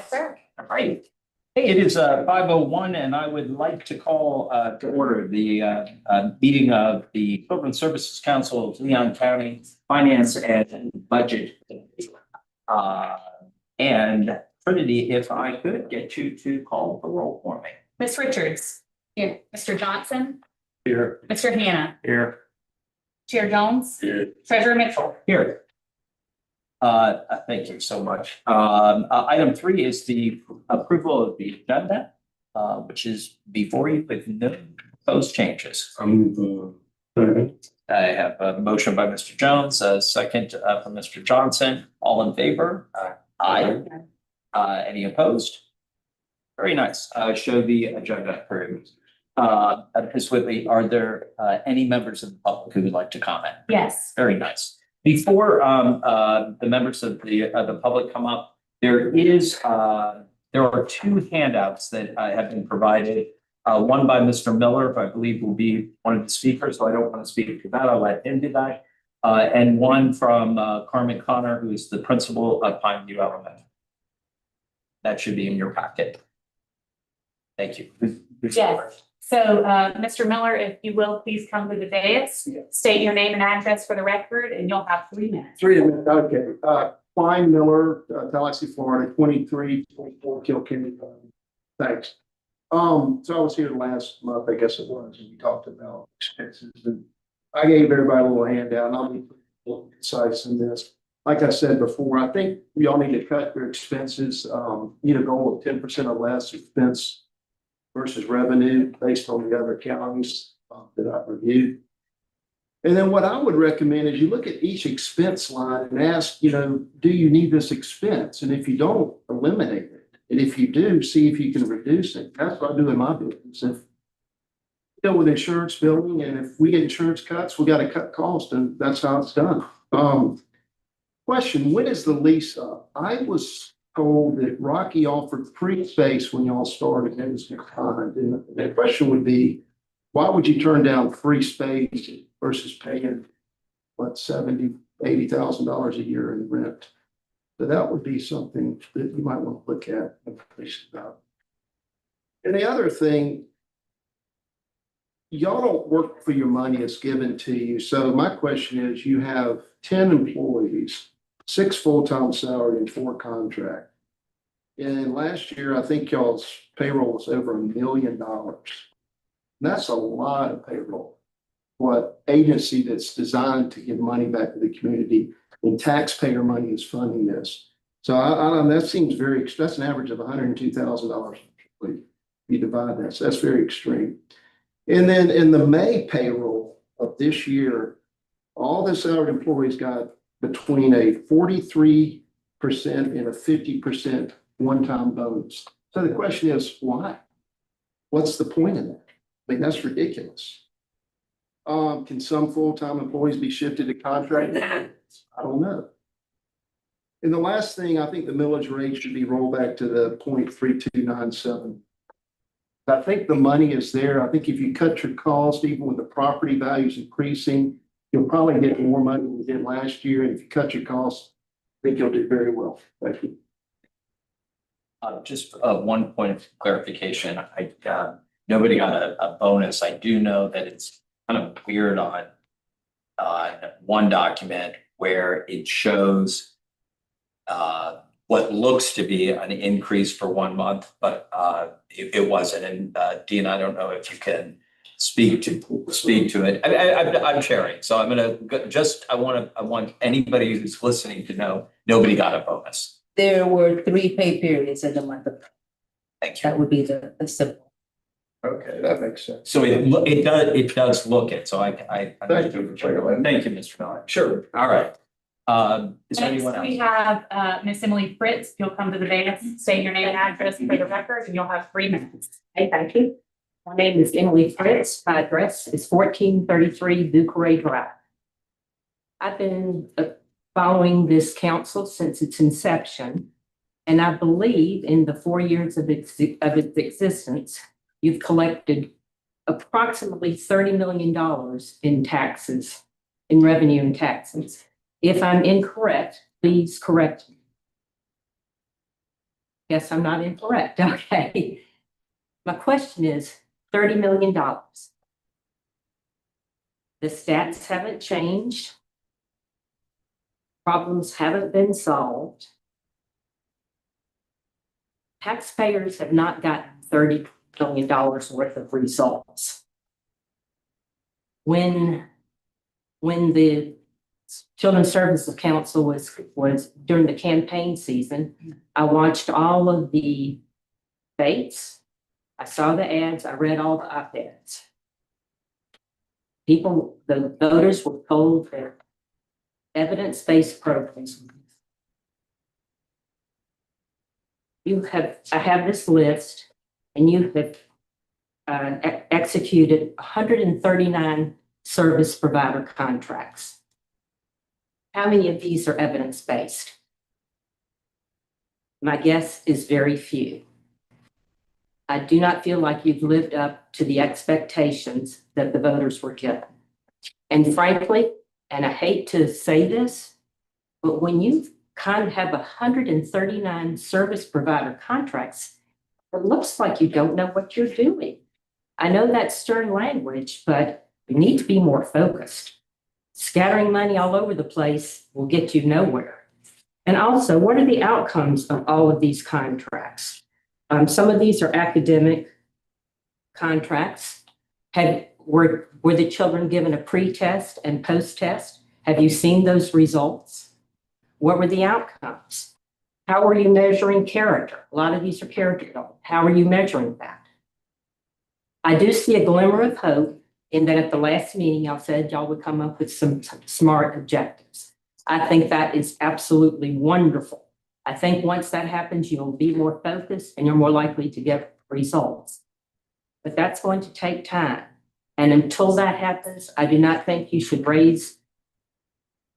Yes, sir. All right. Hey, it is 5:01, and I would like to call to order the meeting of the Children's Services Council of Leon County Finance and Budget. And Trinity, if I could get you to call the roll for me. Ms. Richards. Here. Mr. Johnson. Here. Mr. Hannah. Here. Chair Jones. Here. Treasurer Mitchell. Here. Thank you so much. Item 3 is the approval of the agenda, which is before you with no proposed changes. I have a motion by Mr. Jones, a second from Mr. Johnson. All in favor? Aye. Any opposed? Very nice. Show the agenda approved. Ms. Whitley, are there any members of the public who would like to comment? Yes. Very nice. Before the members of the public come up, there are 2 handouts that have been provided. One by Mr. Miller, who I believe will be one of the speakers, so I don't want to speak to that. I'll let him do that. And one from Carmen Connor, who is the principal of Pineview Elementary. That should be in your packet. Thank you. Yes. So, Mr. Miller, if you will, please come to the dais, state your name and address for the record, and you'll have 3 minutes. 3 minutes, okay. Klein Miller, Tallahassee, Florida, 2324 Kilkenny. Thanks. So I was here last month, I guess it was, and we talked about expenses, and I gave everybody a little handout, and I'll be a little concise in this. Like I said before, I think we all need to cut your expenses, need a goal of 10% or less expense versus revenue based on the other counties that I've reviewed. And then what I would recommend is you look at each expense line and ask, do you need this expense? And if you don't, eliminate it. And if you do, see if you can reduce it. That's what I do in my business. If you go with insurance billing, and if we get insurance cuts, we got to cut costs, and that's how it's done. Question, when is the lease up? I was told that Rocky offered free space when y'all started, and it was declined. And the question would be, why would you turn down free space versus paying, what, $70,000, $80,000 a year in rent? So that would be something that you might want to look at information about. And the other thing, y'all don't work for your money, it's given to you. So my question is, you have 10 employees, 6 full-time salary and 4 contract. And last year, I think y'all's payroll was over $1 million. That's a lot of payroll. What agency that's designed to give money back to the community, and taxpayer money is funding this. So that seems that's an average of $102,000. You divide that, so that's very extreme. And then in the May payroll of this year, all the salaried employees got between a 43% and a 50% one-time bonus. So the question is, why? What's the point of that? I mean, that's ridiculous. Can some full-time employees be shifted to contract? I don't know. And the last thing, I think the millage rate should be rolled back to the 0.3297. I think the money is there. I think if you cut your cost, even with the property values increasing, you'll probably get more money than you did last year. And if you cut your costs, I think you'll do very well. Thank you. Just one point of clarification. Nobody got a bonus. I do know that it's kind of weird on one document where it shows what looks to be an increase for 1 month, but it wasn't. And Dean, I don't know if you can speak to it. I'm sharing, so I'm gonna I want anybody who's listening to know nobody got a bonus. There were 3 pay periods in the month of May. Thank you. That would be the simple. Okay, that makes sense. So it does look it. So I Thank you. Thank you, Mr. Miller. Sure. All right. Is there anyone Next, else? we have Miss Emily Fritz. You'll come to the dais, state your name and address for the record, and you'll have 3 minutes. Hey, thank you. My name is Emily Fritz. My address is 1433 Bucare Drive. I've been following this council since its inception, and I believe in the 4 years of its existence, you've collected approximately $30 million in taxes, in revenue and taxes. If I'm incorrect, please correct me. Guess I'm not incorrect, okay. My question is $30 million. The stats haven't changed. Problems haven't been solved. Taxpayers have not gotten $30 million worth of results. When the Children's Services Council was during the campaign season, I watched all of the debates. I saw the ads, I read all the op-eds. The voters were told that evidence-based programs. I have this list, and you have executed 139 service provider contracts. How many of these are evidence-based? My guess is very few. I do not feel like you've lived up to the expectations that the voters were given. And frankly, and I hate to say this, but when you kind of have 139 service provider contracts, it looks like you don't know what you're doing. I know that's stern language, but we need to be more focused. Scattering money all over the place will get you nowhere. And also, what are the outcomes of all of these contracts? Some of these are academic contracts. Were the children given a pre-test and post-test? Have you seen those results? What were the outcomes? How are you measuring character? A lot of these are character goals. How are you measuring that? I do see a glimmer of hope in that at the last meeting, y'all said y'all would come up with some smart objectives. I think that is absolutely wonderful. I think once that happens, you'll be more focused and you're more likely to get results. But that's going to take time. And until that happens, I do not think you should raise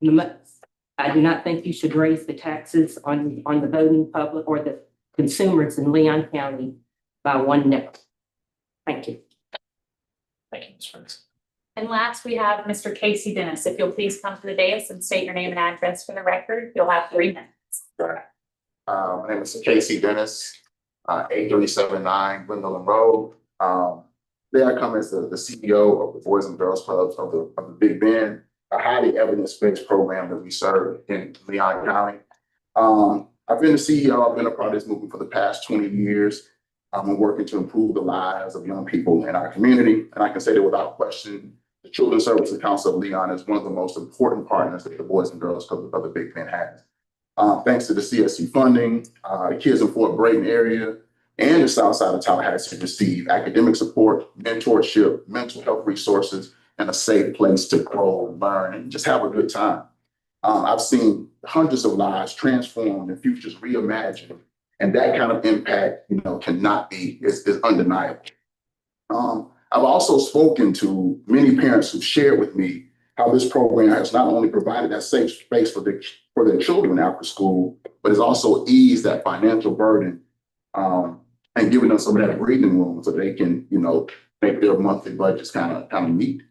the taxes on the voting public or the consumers in Leon County by one nickel. Thank you. Thank you, Ms. Prince. And last, we have Mr. Casey Dennis. If you'll please come to the dais and state your name and address for the record, you'll have 3 minutes. Right. My name is Casey Dennis, 8379 Gwendolyn Road. There I come as the CEO of the Boys and Girls Clubs of the Big Bend, a highly evidence-based program that we serve in Leon County. I've been the CEO, I've been a part of this movement for the past 20 years. I'm working to improve the lives of young people in our community. And I can say that without question, the Children's Services Council of Leon is one of the most important partners that the Boys and Girls Club of the Big Bend has. Thanks to the CSC funding, kids in Fort Brayton area and the south side of Tallahassee receive academic support, mentorship, mental health resources, and a safe place to grow and learn and just have a good time. I've seen hundreds of lives transformed and futures reimagined, and that kind of impact, cannot be, is undeniable. I've also spoken to many parents who shared with me how this program has not only provided that safe space for their children after school, but has also eased that financial burden and given them some of that breathing room so they can, make their monthly budgets kind of meet.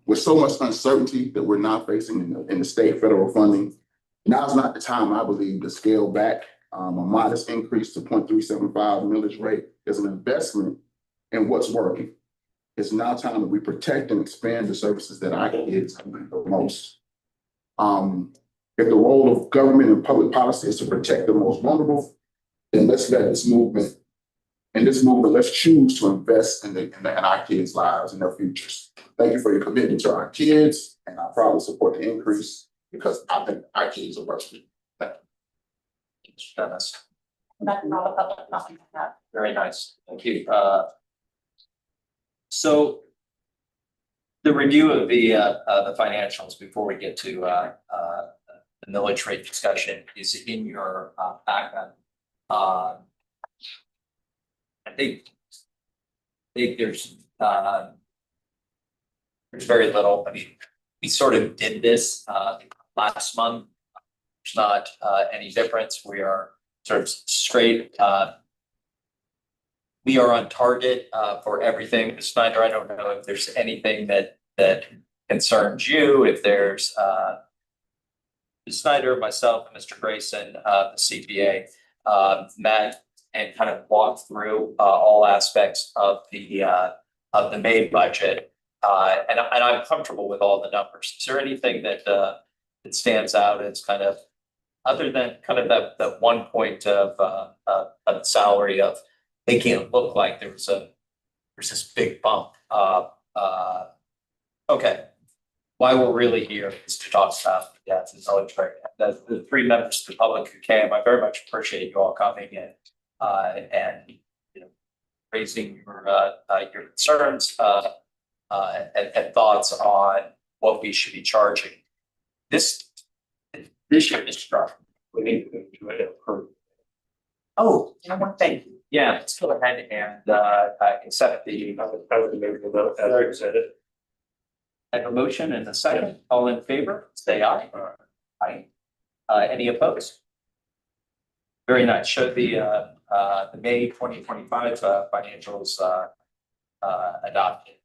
With so much uncertainty that we're now facing in the state federal funding, now's not the time, I believe, to scale back. A modest increase to 0.375 millage rate is an investment in what's working. It's now time that we protect and expand the services that our kids need the most. If the role of government and public policy is to protect the most vulnerable, then let's let this movement, let's choose to invest in our kids' lives and their futures. Thank you for your commitment to our kids, and I proudly support the increase because I think our kids are worth it. Thank you. Mr. Dennis. That's not a public comment. Very nice. Thank you. So the review of the financials before we get to the millage rate discussion is in your background. I think there's very little. I mean, we sort of did this last month. There's not any difference. We are sort of straight. We are on target for everything. Ms. Snyder, I don't know if there's anything that concerns you. If there's Ms. Snyder, myself, and Mr. Grayson, the CPA. met and kind of walked through all aspects of the May budget. And I'm comfortable with all the numbers. Is there anything that that stands out as kind of, other than kind of that 1 point of salary of making it look like there's this big bump? Okay. Why we're really here is to talk about the deaths and military. The three members of the public who came, I very much appreciate you all coming in and, you know, raising your concerns and thoughts on what we should be charging. This year, Mr. Strong, we need to do it approve. Oh, you know what, thank you. Yeah, let's go ahead and accept the. I have a motion and a second. All in favor, say aye. Aye. Any opposed? Very nice. Show the May 2025 financials adopted.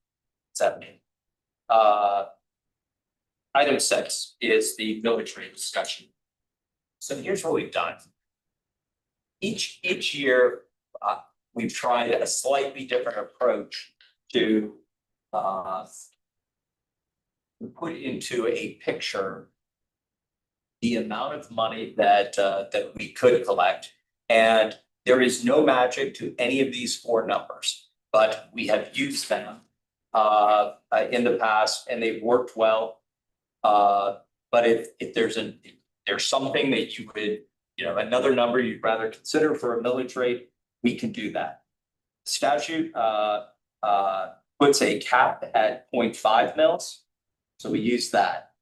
70. Item 6 is the military discussion. So here's what we've done. Each year, we've tried a slightly different approach to put into a picture the amount of money that we could collect. And there is no magic to any of these four numbers, but we have used them in the past and they've worked well. But if there's something that you could, another number you'd rather consider for a millage rate, we can do that. Statute puts a cap at 0.5 mils. So we use that.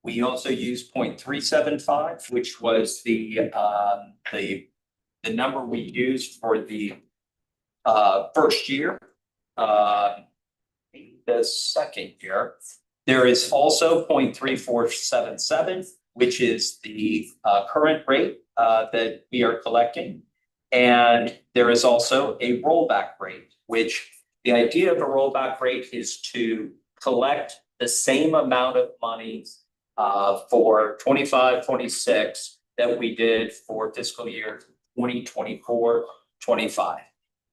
We also use 0.375, which was the number we used for the first year. The second year, there is also 0.3477, which is the current rate that we are collecting. And there is also a rollback rate, which the idea of a rollback rate is to collect the same amount of money for 25-26 that we did for fiscal year 2024-25.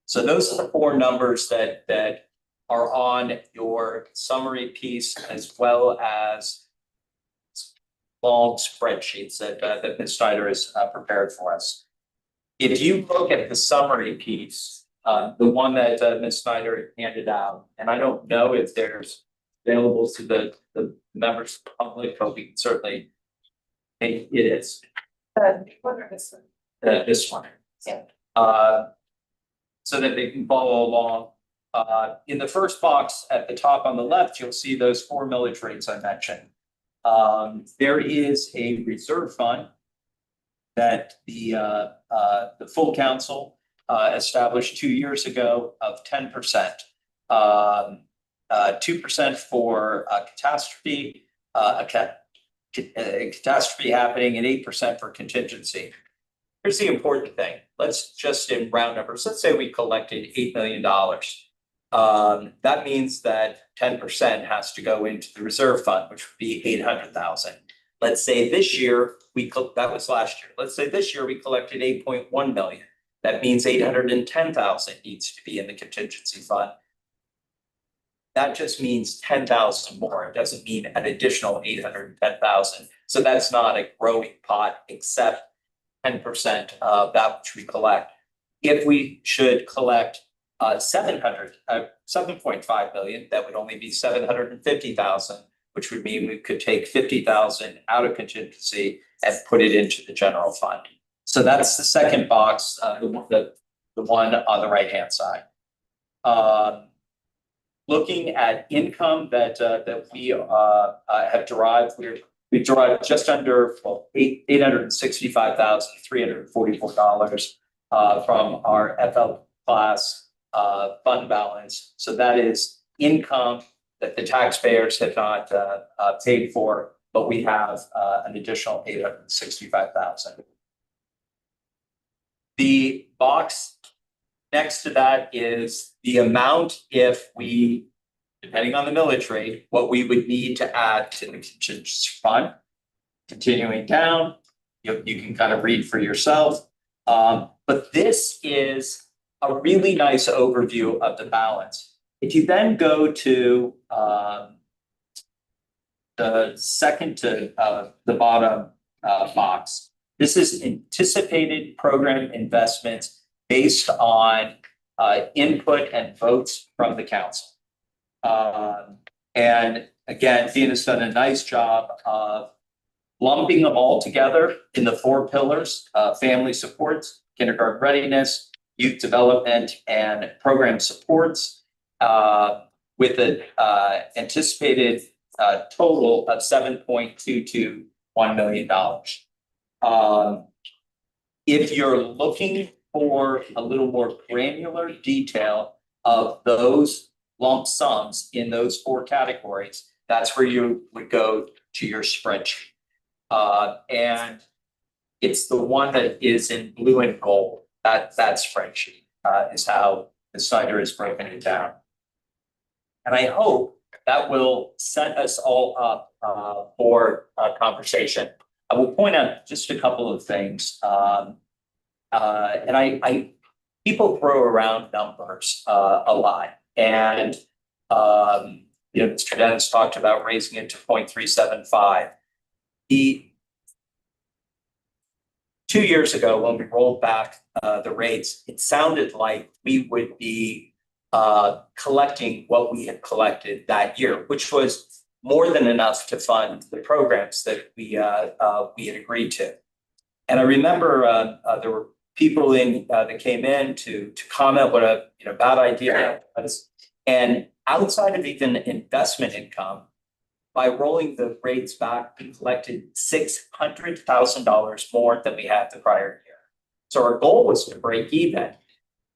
So those are the four numbers that are on your summary piece, as well as long spreadsheets that Ms. Snyder has prepared for us. If you look at the summary piece, the one that Ms. Snyder handed out, and I don't know if there's available to the members of the public, but we can certainly make it is. This one. Yeah. So that they can follow along. In the first box at the top on the left, you'll see those four millage rates I mentioned. There is a reserve fund that the full council established 2 years ago of 10%. 2% for catastrophe happening, and 8% for contingency. Here's the important thing. Let's just, in round numbers, let's say we collected $8 million. That means that 10% has to go into the reserve fund, which would be 800,000. Let's say this year that was last year. Let's say this year we collected 8.1 million. That means 810,000 needs to be in the contingency fund. That just means 10,000 more. It doesn't mean an additional 810,000. So that's not a growing pot, except 10% of that which we collect. If we should collect 7.5 million, that would only be 750,000, which would mean we could take 50,000 out of contingency and put it into the general fund. So that's the second box, the one on the right-hand side. Looking at income that we have derived, we've derived just under $865,344 from our FL class fund balance. So that is income that the taxpayers have not paid for, but we have an additional $865,000. The box next to that is the amount if we, depending on the millage rate, what we would need to add to the contingency fund. Continuing down, you can kind of read for yourself. But this is a really nice overview of the balance. If you then go to the second to the bottom box, this is anticipated program investments based on input and votes from the council. And again, Dina's done a nice job of lumping them all together in the four pillars: family supports, kindergarten readiness, youth development, and program supports, with an anticipated total of $7.221 million. If you're looking for a little more granular detail of those lump sums in those four categories, that's where you would go to your spreadsheet. And it's the one that is in blue and gold. That spreadsheet is how the Snyder has broken it down. And I hope that will set us all up for a conversation. I will point out just a couple of things. And people throw around numbers a lot. And Mr. Dennis talked about raising it to 0.375. 2 years ago, when we rolled back the rates, it sounded like we would be collecting what we had collected that year, which was more than enough to fund the programs that we had agreed to. And I remember there were people that came in to comment what a bad idea that was. And outside of even investment income, by rolling the rates back, we collected $600,000 more than we had the prior year. So our goal was to break even,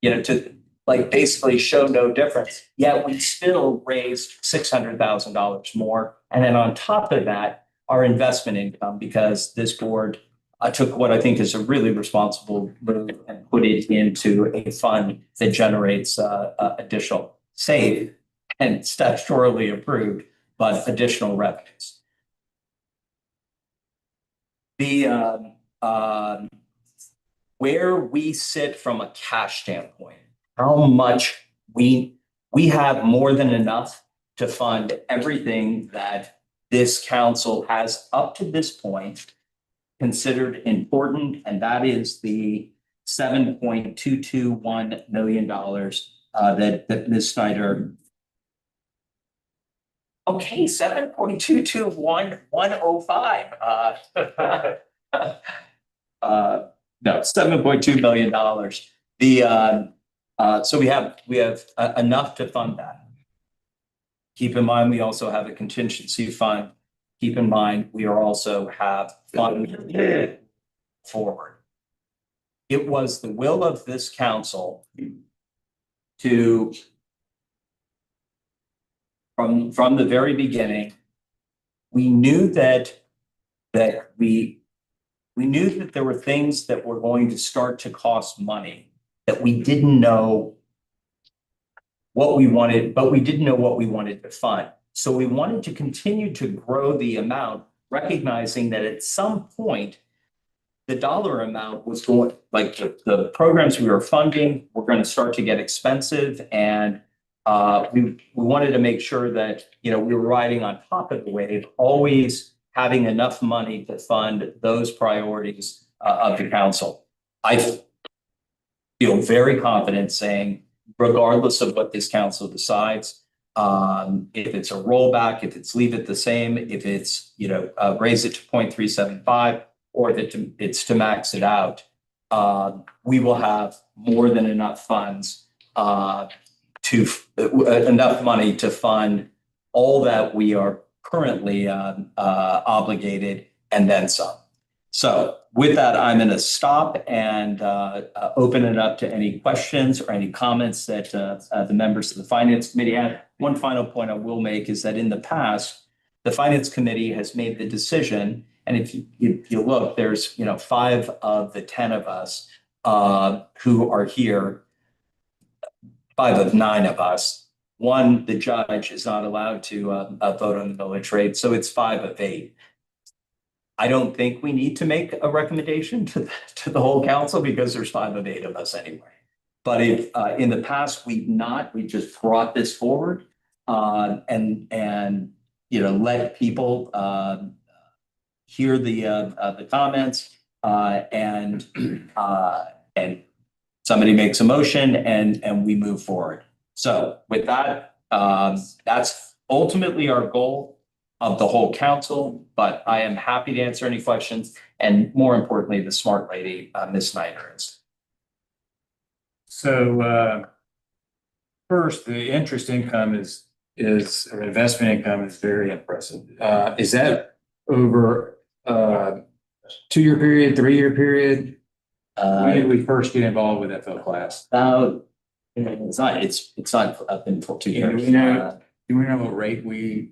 to basically show no difference. Yet we still raised $600,000 more. And then on top of that, our investment income, because this board took what I think is a really responsible move and put it into a fund that generates additional safe and statutorily approved, but additional revenues. Where we sit from a cash standpoint, how much we have more than enough to fund everything that this council has up to this point considered important, and that is the $7.221 million that Ms. Snyder. Okay, 7.221,105. No, $7.2 million. So we have enough to fund that. Keep in mind, we also have a contingency fund. Keep in mind, we also have fund forward. It was the will of this council to, from the very beginning, we knew that there were things that were going to start to cost money that we didn't know what we wanted, but we didn't know what we wanted to fund. So we wanted to continue to grow the amount, recognizing that at some point, the dollar amount was going, the programs we were funding were going to start to get expensive, and we wanted to make sure that we were riding on top of the wave, always having enough money to fund those priorities of the council. I feel very confident saying, regardless of what this council decides, if it's a rollback, if it's leave it the same, if it's raise it to 0.375, or that it's to max it out, we will have more than enough funds enough money to fund all that we are currently obligated and then some. So with that, I'm going to stop and open it up to any questions or any comments that the members of the Finance Committee had. One final point I will make is that in the past, the Finance Committee has made the decision, and if you look, there's 5 of the 10 of us who are here, 5 of 9 of us. One, the judge is not allowed to vote on the millage rate, so it's 5 of 8. I don't think we need to make a recommendation to the whole council because there's 5 of 8 of us anyway. But if, in the past, we just brought this forward, and, you know, let people, hear the comments, and somebody makes a motion and we move forward. So with that, that's ultimately our goal of the whole council, but I am happy to answer any questions. And more importantly, the smart lady, Ms. Snyder is. So first, the interest income or investment income is very impressive. Is that over 2-year period, 3-year period? When did we first get involved with FL class? It's not up until 2 years. Do we know what rate we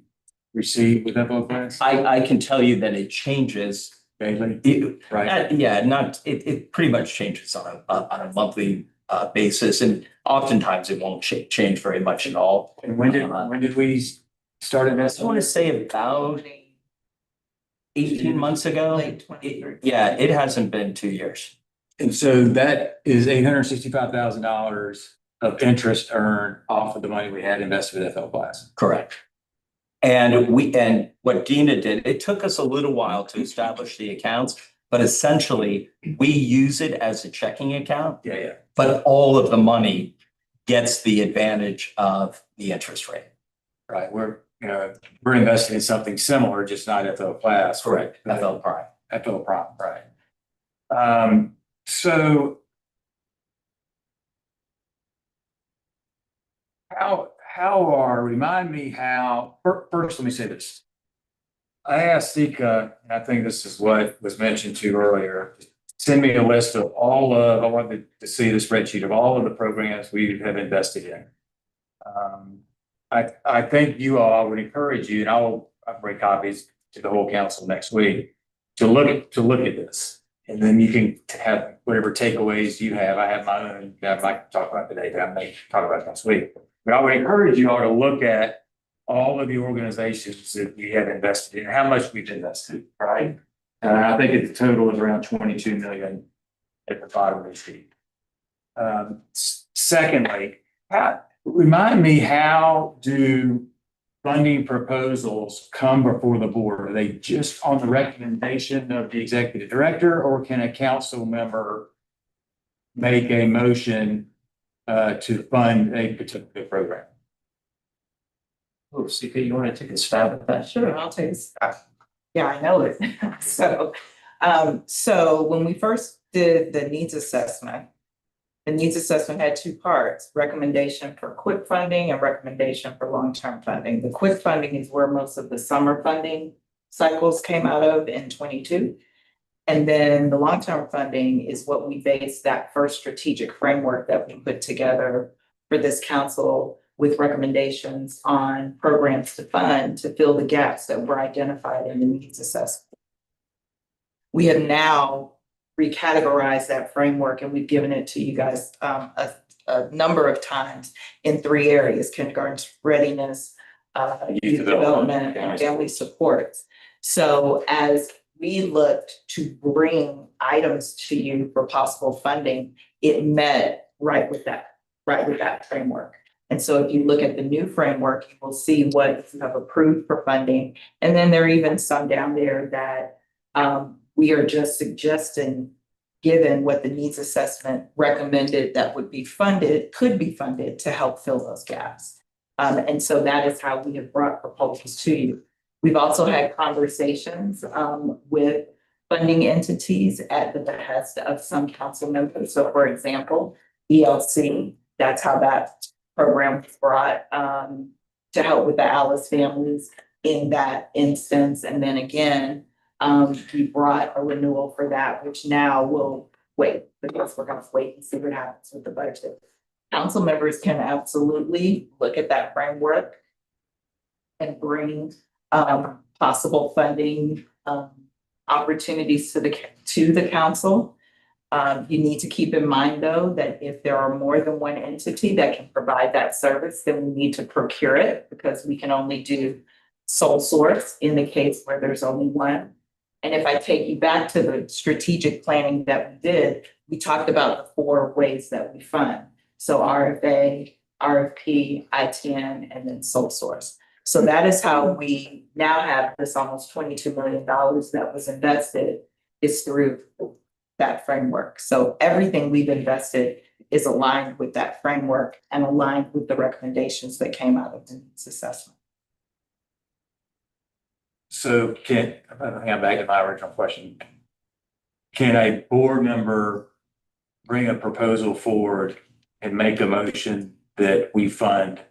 receive with FL class? I can tell you that it changes. Daily, right? It pretty much changes on a monthly basis, and oftentimes it won't change very much at all. And when did we start I investing? want to say about 18 months ago. Late 23. Yeah, it hasn't been 2 years. And so that is $865,000 of interest earned off of the money we had invested with FL class. Correct. And what Dina did, it took us a little while to establish the accounts, but essentially we use it as a checking account, Yeah. but all of the money gets the advantage of the interest rate. Right. We're investing in something similar, just not FL class. Correct. FL Prime. FL Prime, right. So remind me how, first, let me say this. I asked Sika, and I think this is what was mentioned to you earlier, send me a list of I wanted to see the spreadsheet of all of the programs we have invested in. I think I would encourage you, and I'll bring copies to the whole council next week, to look at this. And then you can have whatever takeaways you have. I have my own that I might talk about today, that I may talk about next week. But I would encourage you all to look at all of the organizations that we have invested in, how much we've invested, right? And I think the total is around 22 million at the bottom of the sheet. Secondly, remind me, how do funding proposals come before the board? Are they just on the recommendation of the executive director, or can a council member make a motion to fund a particular program? Oh, Sika, you want to take a stab at that? Sure, I'll take a stab. Yeah, I know it. So when we first did the needs assessment, the needs assessment had 2 parts: recommendation for quick funding and recommendation for long-term funding. The quick funding is where most of the summer funding cycles came out of in 22. And then the long-term funding is what we based that first strategic framework that we put together for this council, with recommendations on programs to fund to fill the gaps that were identified in the needs assessment. We have now recategorized that framework, and we've given it to you guys a number of times in 3 areas: kindergarten readiness, youth development, and family supports. So as we looked to bring items to you for possible funding, it met right with that framework. And so if you look at the new framework, you will see what you have approved for funding. And then there are even some down there that we are just suggesting, given what the needs assessment recommended that could be funded to help fill those gaps. And so that is how we have brought proposals to you. We've also had conversations with funding entities at the behest of some council members. So for example, ELC, that's how that program was brought to help with the Alice families in that instance. And then again, we brought a renewal for that, which now will wait, because we're gonna wait and see what happens with the budget. Council members can absolutely look at that framework and bring possible funding opportunities to the council. You need to keep in mind, though, that if there are more than one entity that can provide that service, then we need to procure it, because we can only do sole source in the case where there's only one. And if I take you back to the strategic planning that we did, we talked about the 4 ways that we fund. So RFA, RFP, ITN, and then sole source. So that is how we now have this almost $22 million that was invested is through that framework. So everything we've invested is aligned with that framework and aligned with the recommendations that came out of the needs assessment. So I'm back to my original question. Can a board member bring a proposal forward and make a motion that we fund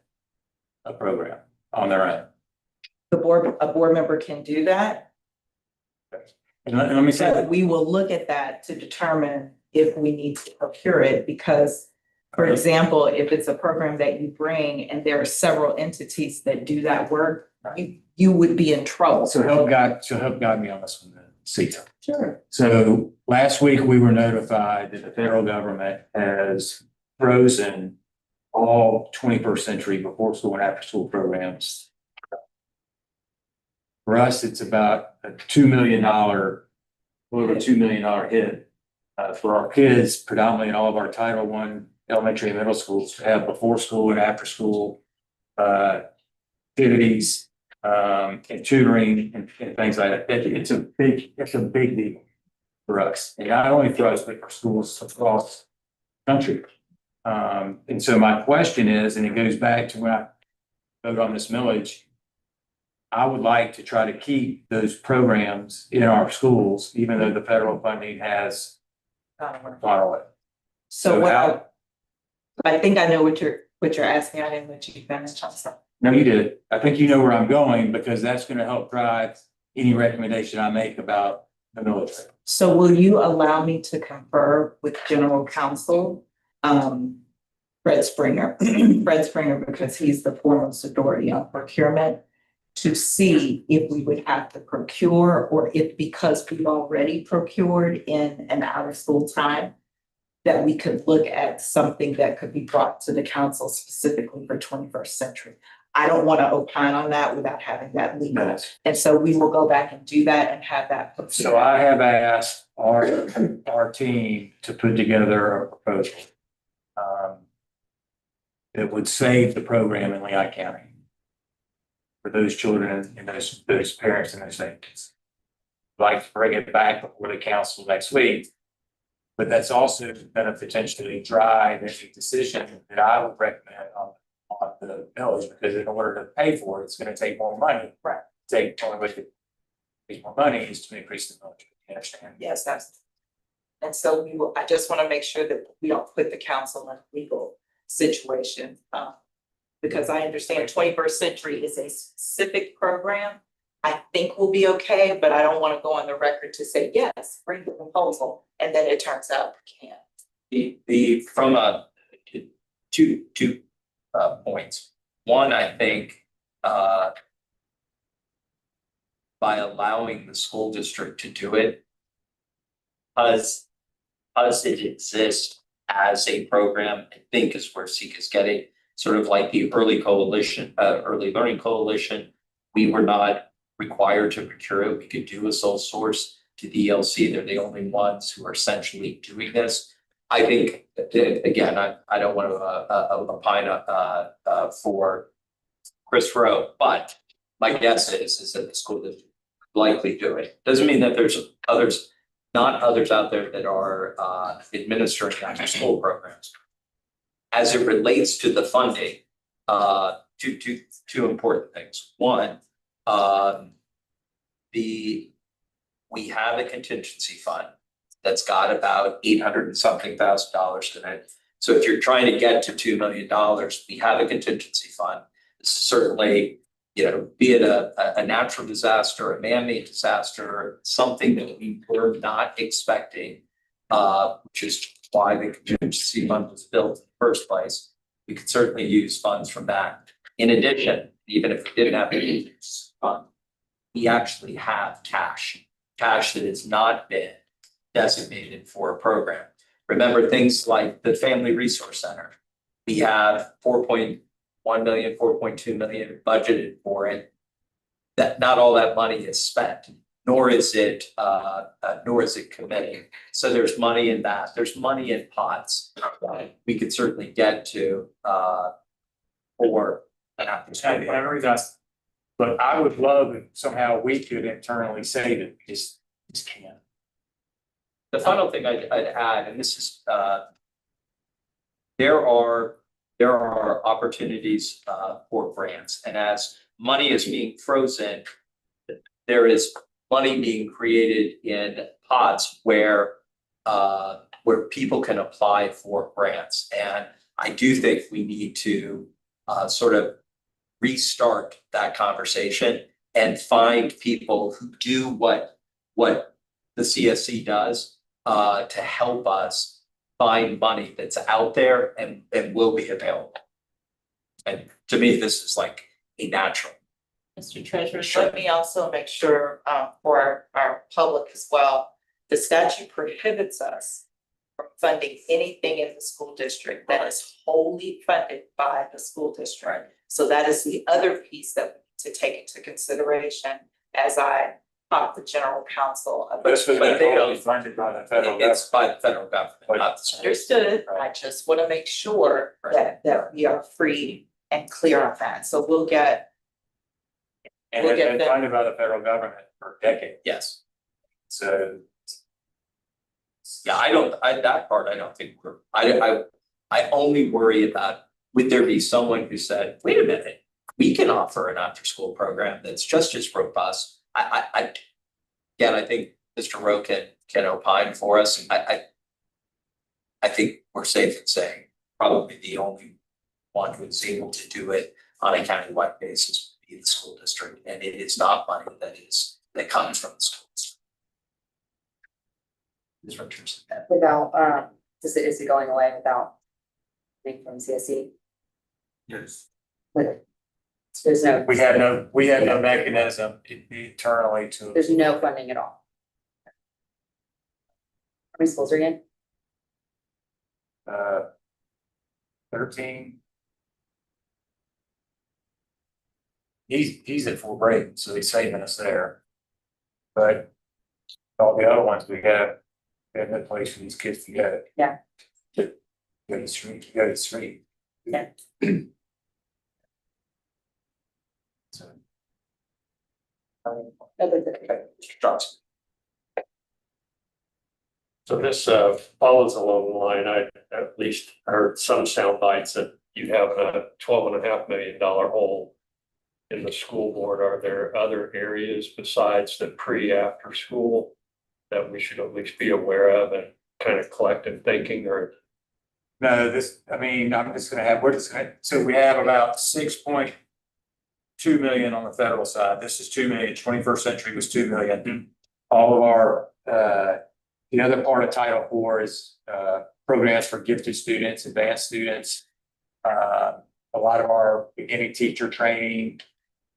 a program on their own? A board member can do that. And let me say, So we will look at that to determine if we need to procure it, because, for example, if it's a program that you bring and there are several entities that do that work, you would be in trouble. so help guide me on this one then, Sita. Sure. So last week we were notified that the federal government has frozen all 21st century before school and after school programs. For us, it's about a $2 million, over $2 million hit for our kids, predominantly in all of our Title I elementary and middle schools, to have before school and after school activities and tutoring and things like that. It's a big deal for us, and not only for us, but for schools across the country. And so my question is, and it goes back to when I voted on this millage, I would like to try to keep those programs in our schools, even though the federal funding has gone away. So how- I think I know what you're asking. I didn't let you finish. I'm sorry. No, you did. I think you know where I'm going, because that's going to help drive any recommendation I make about the military. So will you allow me to confer with General Counsel, Fred Springer, because he's the foremost authority on procurement, to see if we would have to procure, or if, because we've already procured in an out of school time, that we could look at something that could be brought to the council specifically for 21st century. I don't want to opine on that without having that legal. No. And so we will go back and do that and have that. put So I have asked our team to put together a proposal that would save the program in Lehigh County for those children and those parents and those families. I'd like to bring it back before the council next week, but that's also going to potentially drive a decision that I would recommend on the village, because in order to pay for it, it's going to take more money. Right. Only way to take more money is to increase the military. You understand? Yes, that's. And so we will, I just want to make sure that we don't put the council in a legal situation. Because I understand 21st century is a specific program. I think we'll be okay, but I don't want to go on the record to say, yes, bring the proposal, and then it turns out we can't. From two points. One, I think by allowing the school district to do it, because it exists as a program, I think is where SEEK is getting, sort of like the early learning coalition. We were not required to procure it. We could do a sole source to the ELC. They're the only ones who are essentially doing this. I think, again, I don't want to opine for Chris Rowe, but my guess is that the school district likely do it. Doesn't mean that there's not others out there that are administering after school programs. As it relates to the funding, two important things. One, we have a contingency fund that's got about $800 and something thousand in it. So if you're trying to get to $2 million, we have a contingency fund. Certainly, be it a natural disaster, a man-made disaster, something that we were not expecting, which is why the contingency fund was built in the first place. We could certainly use funds from that. In addition, even if we didn't have a contingency fund, we actually have cash that has not been designated for a program. Remember things like the Family Resource Center. We have 4.1 million, 4.2 million budgeted for it. That not all that money is spent. nor is it committing. So there's money in that. There's money in pots that we could certainly get to, for an after school. And the reason but I would love if somehow we could internally say that just can't. The final thing I'd add, and this is, there are opportunities for grants, and as money is being frozen, there is money being created in pots where people can apply for grants. And I do think we need to sort of restart that conversation and find people who do what the CSC does to help us find money that's out there and will be available. And to me, this is like a natural. Mr. Treasurer, Sure. let me also make sure, for our public as well, the statute prohibits us from funding anything in the school district that is wholly funded by the school district. So that is the other piece that we need to take into consideration as I talk to general counsel about. But they don't- funded by the federal government. It's by the federal government, not the state. Understood, I just want to make sure that we are free and clear on that, so we'll get. And We'll it's get been that. funded by the federal government for decades. Yes. So Yeah, that part, I don't think I only worry about, would there be someone who said, wait a minute, we can offer an after-school program that's just as robust. Again, I think Mr. Rowe can opine for us. I think we're safe in saying probably the only one who is able to do it on a countywide basis would be the school district, and it is not money that comes from the schools. Ms. Richards. Without, is it going away without being from CSC? yes, There's no, we had no mechanism internally to. there's no funding at all. How many schools are you in? 13. He's at full grade, so he's saving us there. But all the other ones we have no place for these kids to go. Yeah. Go to the street. Yeah. So. Mr. Johnson. So this follows along the line. I at least heard some sound bites that you have a $12.5 million hole in the school board. Are there other areas besides the pre-after school that we should at least be aware of and kind of collective thinking, or? No, so we have about 6.2 million on the federal side. This is 2 million. 21st Century was 2 million. All of our, the other part of Title IV is programs for gifted students, advanced students. A lot of our beginning teacher training,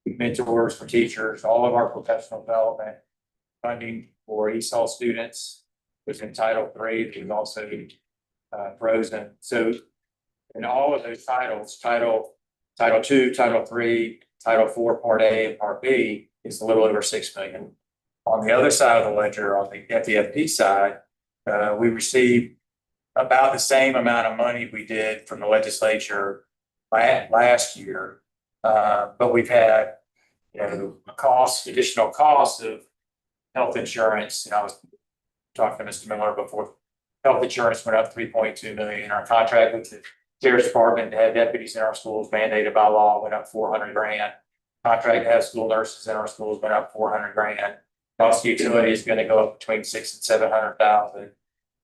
mentors for teachers, all of our professional development funding for ESOL students was in Title III. It was also frozen. So in all of those titles, Title II, Title III, Title IV, Part A and Part B is a little over 6 million. On the other side of the ledger, on the FDFP side, we received about the same amount of money we did from the legislature last year. But we've had, additional costs of health insurance. I was talking to Mr. Miller before. Health insurance went up 3.2 million. Our contract with the Sheriff's Department to have deputies in our schools mandated by law went up 400 grand. Contract to have school nurses in our schools went up 400 grand. Cost of utility is going to go up between 600,000 and 700,000.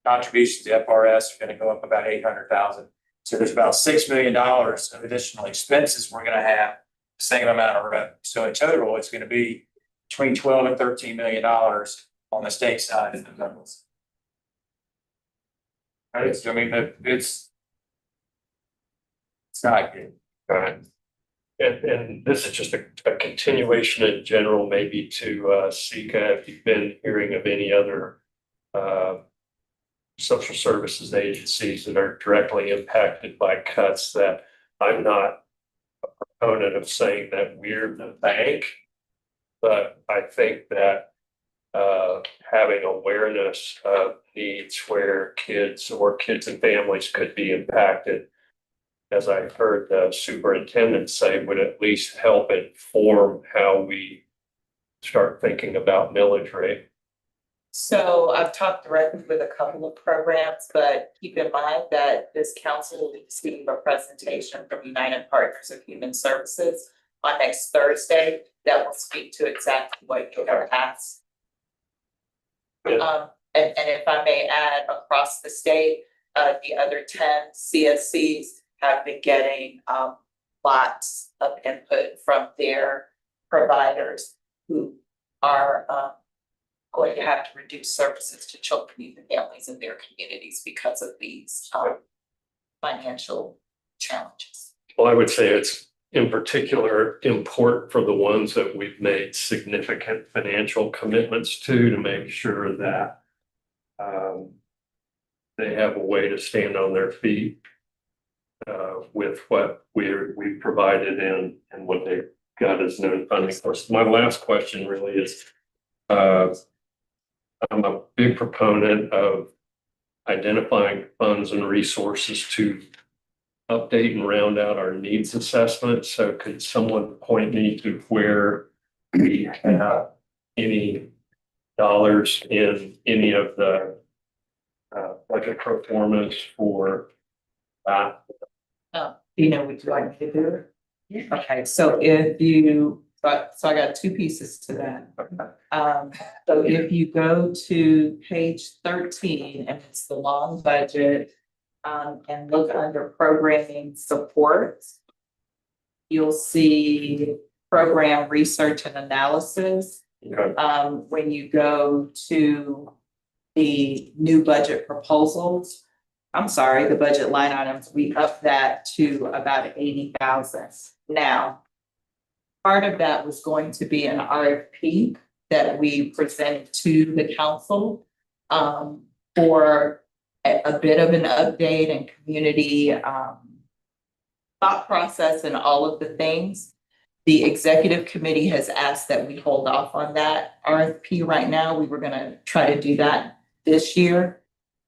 Contributions to FRS are going to go up about 800,000. So there's about $6 million of additional expenses we're going to have the same amount of revenue. So in total, it's going to be between 12 and 13 million dollars on the state side of the numbers. It's not good. And this is just a continuation in general, maybe to Sika, if you've been hearing of any other social services agencies that are directly impacted by cuts. That I'm not a proponent of saying that we're the bank, but I think that having awareness of needs where kids and families could be impacted, as I heard the superintendent say, would at least help inform how we start thinking about millage rate. So I've talked directly with a couple of programs, but keep in mind that this council will be receiving a presentation from United Partners of Human Services on next Thursday that will speak to exactly what you have asked. Yeah. And if I may add, across the state, the other 10 CSCs have been getting lots of input from their providers who are going to have to reduce services to children and families in their communities because of these financial challenges. Well, I would say it's in particular important for the ones that we've made significant financial commitments to make sure that they have a way to stand on their feet with what we've provided and what they've got as known funding. Of course, my last question really is, I'm a big proponent of identifying funds and resources to update and round out our needs assessment. So could someone point me to where we have any dollars in any of the budget performance for that? Would you like me to do it? Yeah. Okay, so if you, so I got two pieces to that. So if you go to page 13, and it's the long budget, and look under programming support, you'll see program research and analysis. Okay. When you go to the new budget proposals, I'm sorry, the budget line items, we upped that to about 80,000. Now, part of that was going to be an RFP that we presented to the council for a bit of an update and community thought process and all of the things. The executive committee has asked that we hold off on that RFP right now. We were gonna try to do that this year,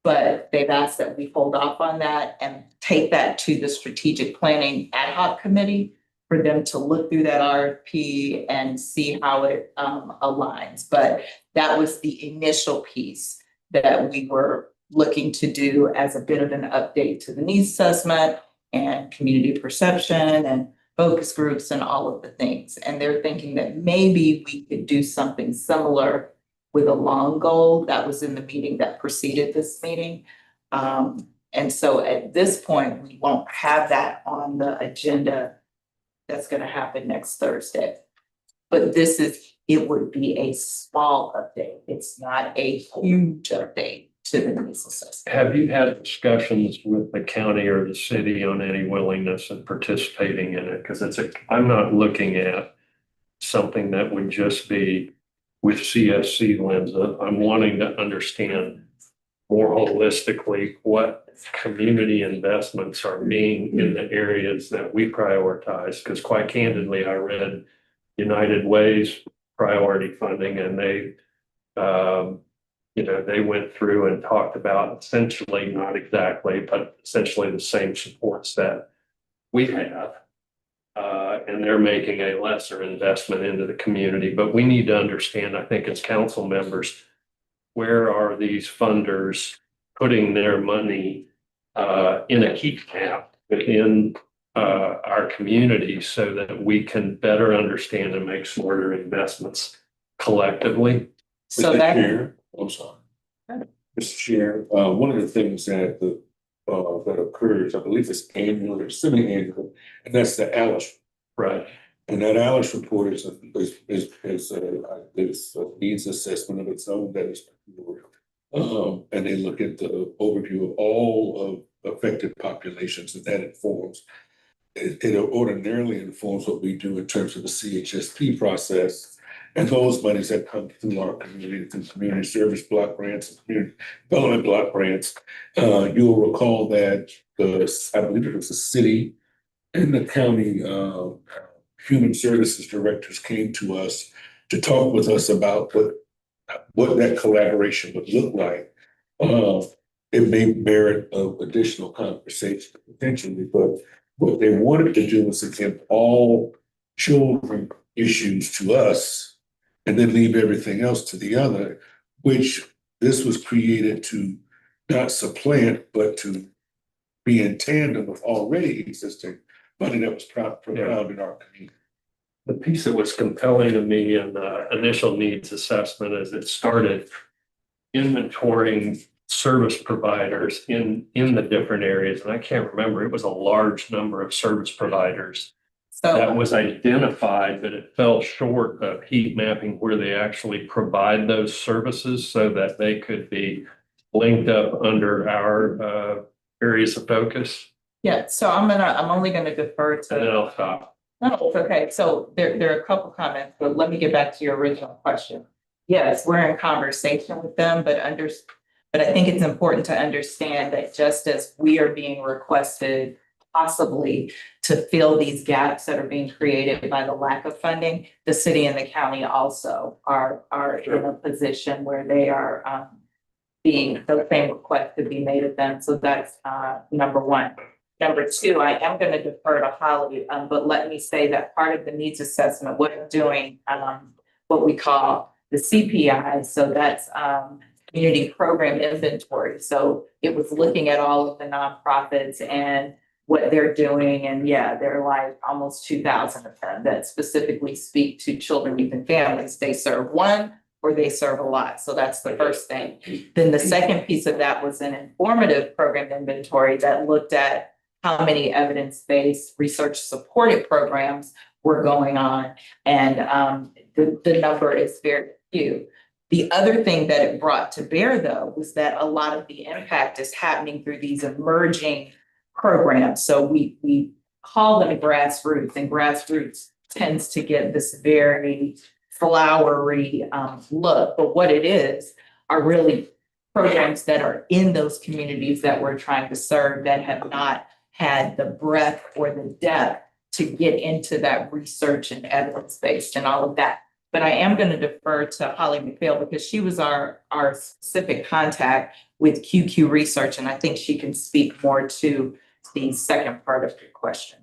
but they've asked that we hold off on that and take that to the strategic planning ad hoc committee for them to look through that RFP and see how it aligns. But that was the initial piece that we were looking to do as a bit of an update to the needs assessment and community perception and focus groups and all of the things. And they're thinking that maybe we could do something similar with a long goal. That was in the meeting that preceded this meeting. And so at this point, we won't have that on the agenda. That's going to happen next Thursday. But it would be a small update. It's not a huge update to the needs assessment. Have you had discussions with the county or the city on any willingness in participating in it? Because I'm not looking at something that would just be with CSC lens. I'm wanting to understand more holistically what community investments are being in the areas that we prioritize. Because quite candidly, I read United Way's priority funding, and they went through and talked about essentially, not exactly, but essentially the same supports that we have. And they're making a lesser investment into the community. But we need to understand, I think as council members, where are these funders putting their money in a heat map within our community so that we can better understand and make smarter investments collectively. So Mr. that, Chair, I'm sorry. Mr. Chair, one of the things that that occurs, I believe it's annual or semi-annual, and that's the Alice. Right. And that Alice report is a needs assessment of its own that is, and they look at the overview of all of affected populations, and that informs. It ordinarily informs what we do in terms of the CHSP process. And those monies that come through our community, through community service block grants, and community development block grants, you'll recall that I believe it was the city and the county human services directors came to us to talk with us about what that collaboration would look like. It may merit of additional conversation potentially, but what they wanted to do was to give all children issues to us and then leave everything else to the other, which this was created to not supplant, but to be in tandem with already existing money that was found in our community. The piece that was compelling to me in the initial needs assessment is it started inventorying service providers in the different areas. And I can't remember, it was a large number of service providers that So, was identified, but it fell short of heat mapping where they actually provide those services so that they could be linked up under our areas of focus. yeah, so I'm only gonna defer And then to, I'll stop. no, it's okay. So there are a couple comments, but let me get back to your original question. Yes, we're in conversation with them, but I think it's important to understand that just as we are being requested possibly to fill these gaps that are being created by the lack of funding, the city and the county also are in a position where they are being, the same request to be made of them. So that's number one. Number two, I am going to defer to Holly, but let me say that part of the needs assessment, we're doing what we call the CPI. So that's community program inventory. So it was looking at all of the nonprofits and what they're doing. And yeah, there are like almost 2,000 of them that specifically speak to children, youth, and families. They serve one or they serve a lot. So that's the first thing. Then the second piece of that was an informative program inventory that looked at how many evidence-based research supported programs were going on. And the number is very few. The other thing that it brought to bear, though, was that a lot of the impact is happening through these emerging programs. So we call them grassroots, and grassroots tends to get this very flowery look. But what it is are really programs that are in those communities that we're trying to serve that have not had the breadth or the depth to get into that research and evidence-based and all of that. But I am going to defer to Holly McPhail because she was our specific contact with QQ Research, and I think she can speak more to the second part of your question.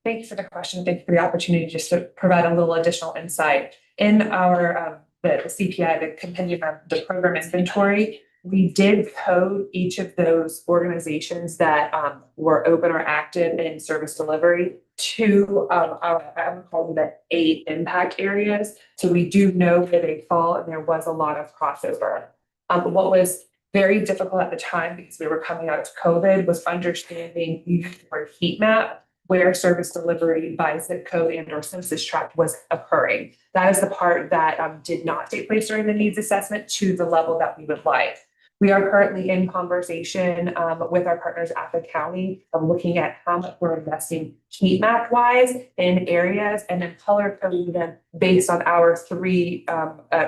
Thank you for the question. Thank you for the opportunity just to provide a little additional insight. In our the CPI, the compendium of the program inventory, we did code each of those organizations that were open or active in service delivery to I'm calling the 8 impact areas. So we do know where they fall, and there was a lot of crossover. What was very difficult at the time, because we were coming out of COVID, was understanding your heat map where service delivery by zip code and or census tract was occurring. That is the part that did not take place during the needs assessment to the level that we would like. We are currently in conversation with our partners at the county of looking at how much we're investing heat map wise in areas and then color coding them based on our 3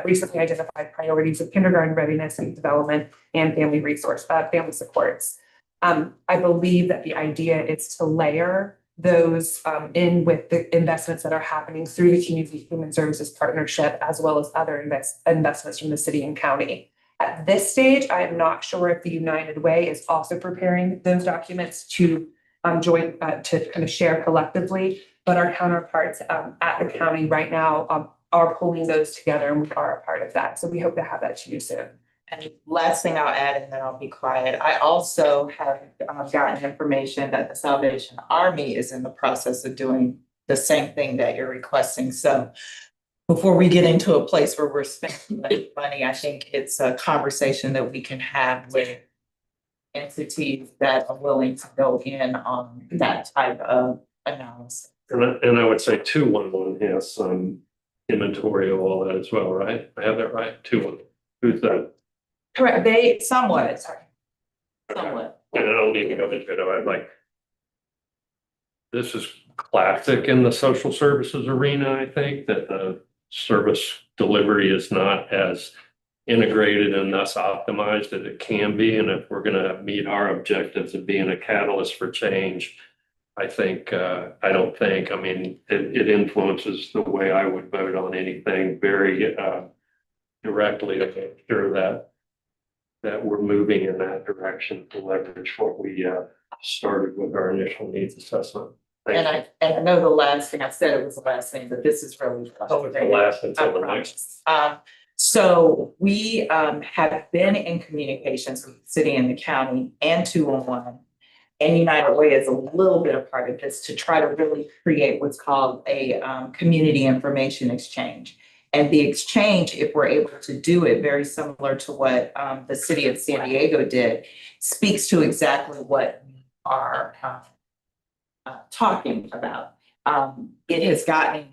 recently identified priorities of kindergarten readiness, youth development, and family family supports. I believe that the idea is to layer those in with the investments that are happening through the Community Human Services Partnership, as well as other investments from the city and county. At this stage, I am not sure if the United Way is also preparing those documents to join to kind of share collectively, but our counterparts at the county right now are pulling those together, and we are a part of that. So we hope to have that to you soon. And last thing I'll add, and then I'll be quiet. I also have gotten information that the Salvation Army is in the process of doing the same thing that you're requesting. So before we get into a place where we're spending money, I think it's a conversation that we can have with entities that are willing to go in on that type of analysis. And I would say 211 has some inventory of all that as well, right? I have that right? 211. Who's that? Correct. They Somewhat. And I don't need to go into it. I'm like, this is classic in the social services arena, I think, that the service delivery is not as integrated and thus optimized as it can be. And if we're going to meet our objectives of being a catalyst for change, I mean, it influences the way I would vote on anything very directly to make sure that we're moving in that direction to leverage what we started with our initial needs assessment. And I know the last thing I said, it was the last thing, but this is really. Oh, it's the last until the I next. promise. So we have been in communications with the city and the county and 211. And United Way is a little bit a part of this to try to really create what's called a community information exchange. And the exchange, if we're able to do it very similar to what the city of San Diego did, speaks to exactly what we are talking about. It has gotten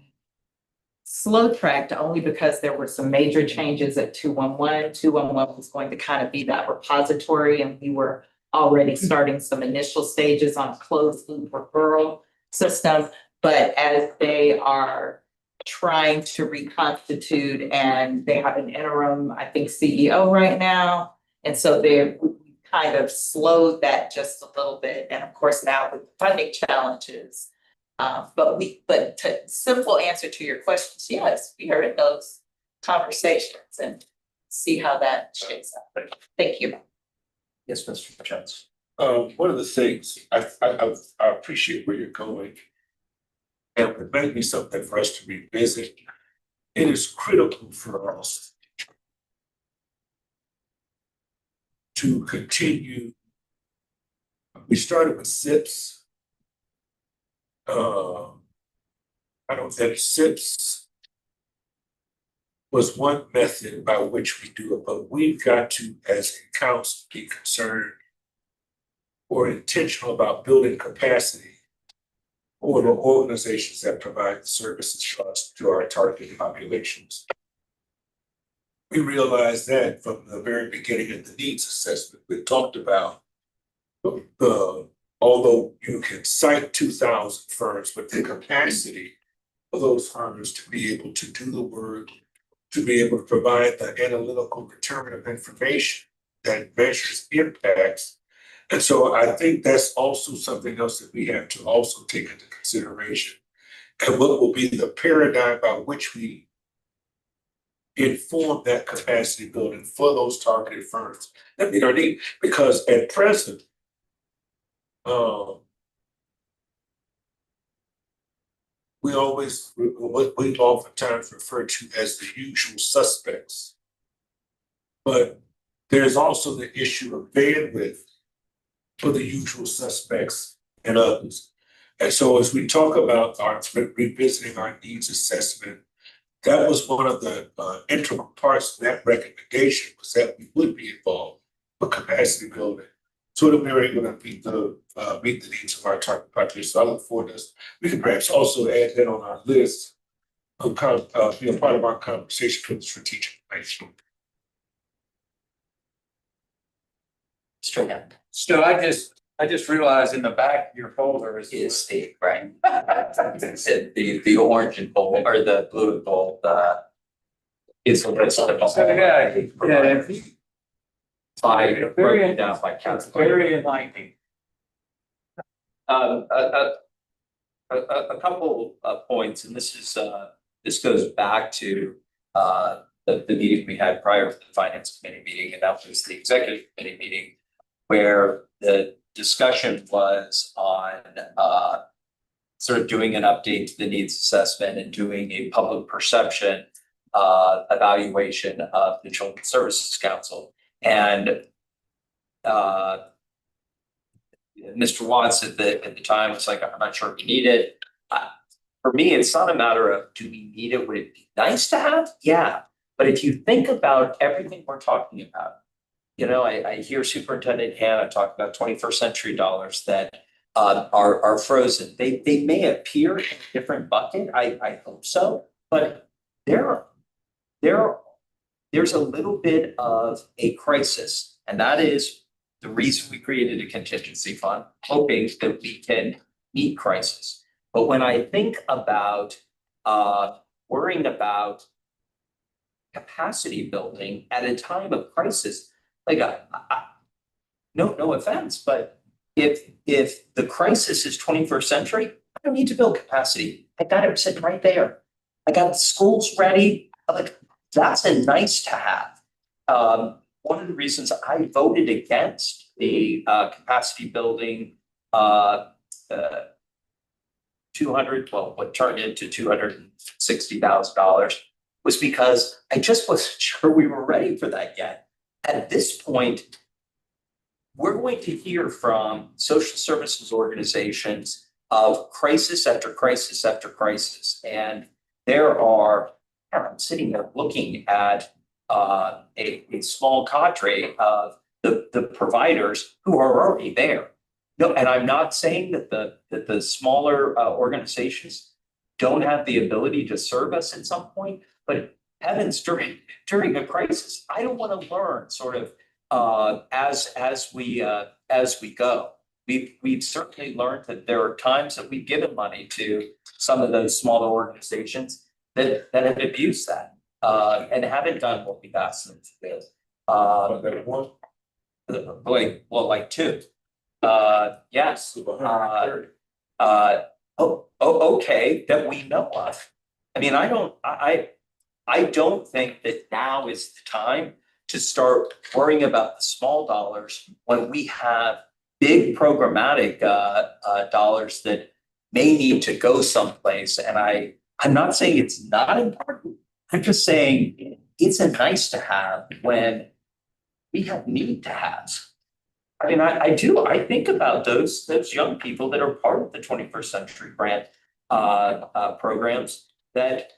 slow tracked only because there were some major changes at 211. 211 was going to kind of be that repository, and we were already starting some initial stages on a closed loop referral system. But as they are trying to reconstitute, and they have an interim, I think, CEO right now, and so they've kind of slowed that just a little bit. And of course, now with funding challenges. But to simple answer to your questions, yes, we are in those conversations and see how that shakes out. Thank you. Yes, Mr. Jones. One of the things, I appreciate where you're going. And it might be something for us to revisit. It is critical for us to continue. We started with SIPs. I don't think SIPs was one method by which we do it, but we've got to, as a council, be concerned or intentional about building capacity for the organizations that provide services for us to our targeted populations. We realized that from the very beginning of the needs assessment, we talked about although you can cite 2,000 firms, but the capacity of those firms to be able to do the work, to be able to provide the analytical return of information that measures impacts. And so I think that's also something else that we have to also take into consideration. And what will be the paradigm by which we inform that capacity building for those targeted firms that meet our need. Because at present, we oftentimes refer to as the usual suspects. But there's also the issue of bandwidth for the usual suspects and others. And so as we talk about revisiting our needs assessment, that was one of the integral parts of that recommendation, was that we would be involved with capacity building so that we were able to meet the needs of our target population. So I look forward to this. We can perhaps also add that on our list of be a part of our conversation for the strategic plan. Straight up. So I just realized in the back of your folder is The right. The orange and gold, or the blue and gold, is a list of. So, yeah. By broken down by category. Very enlightening. A couple of points, and this goes back to the meeting we had prior to the finance committee meeting, and that was the executive committee meeting, where the discussion was on sort of doing an update to the needs assessment and doing a public perception evaluation of the Children's Services Council. And Mr. Watts at the time was like, I'm not sure we need it. For me, it's not a matter of, do we need it? Would it be nice to have? Yeah. But if you think about everything we're talking about, you know, I hear Superintendent Hannah talk about 21st century dollars that are frozen. They may appear in a different bucket. I hope so, but there's a little bit of a crisis, and that is the reason we created a contingency fund, hoping that we can meet crisis. But when I think about worrying about capacity building at a time of crisis, like no offense, but if the crisis is 21st century, I don't need to build capacity. I got it sitting right there. I got the schools ready. Like, that's a nice to have. One of the reasons I voted against the capacity building 200, well, what turned into $260,000 was because I just wasn't sure we were ready for that yet. At this point, we're going to hear from social services organizations of crisis after crisis after crisis. And there are, I'm sitting there looking at a small cadre of the providers who are already there. No, and I'm not saying that the smaller organizations don't have the ability to serve us at some point, but heavens, during a crisis, I don't want to learn sort of as we go. We've certainly learned that there are times that we've given money to some of those smaller organizations that have abused that and haven't done what we've asked them to do. Like two. Yes. Okay, that we know of. I mean, I don't think that now is the time to start worrying about the small dollars when we have big programmatic dollars that may need to go someplace. And I'm not saying it's not important. I'm just saying it's a nice to have when we have need to have. I mean, I do. I think about those young people that are part of the 21st Century Grant programs that,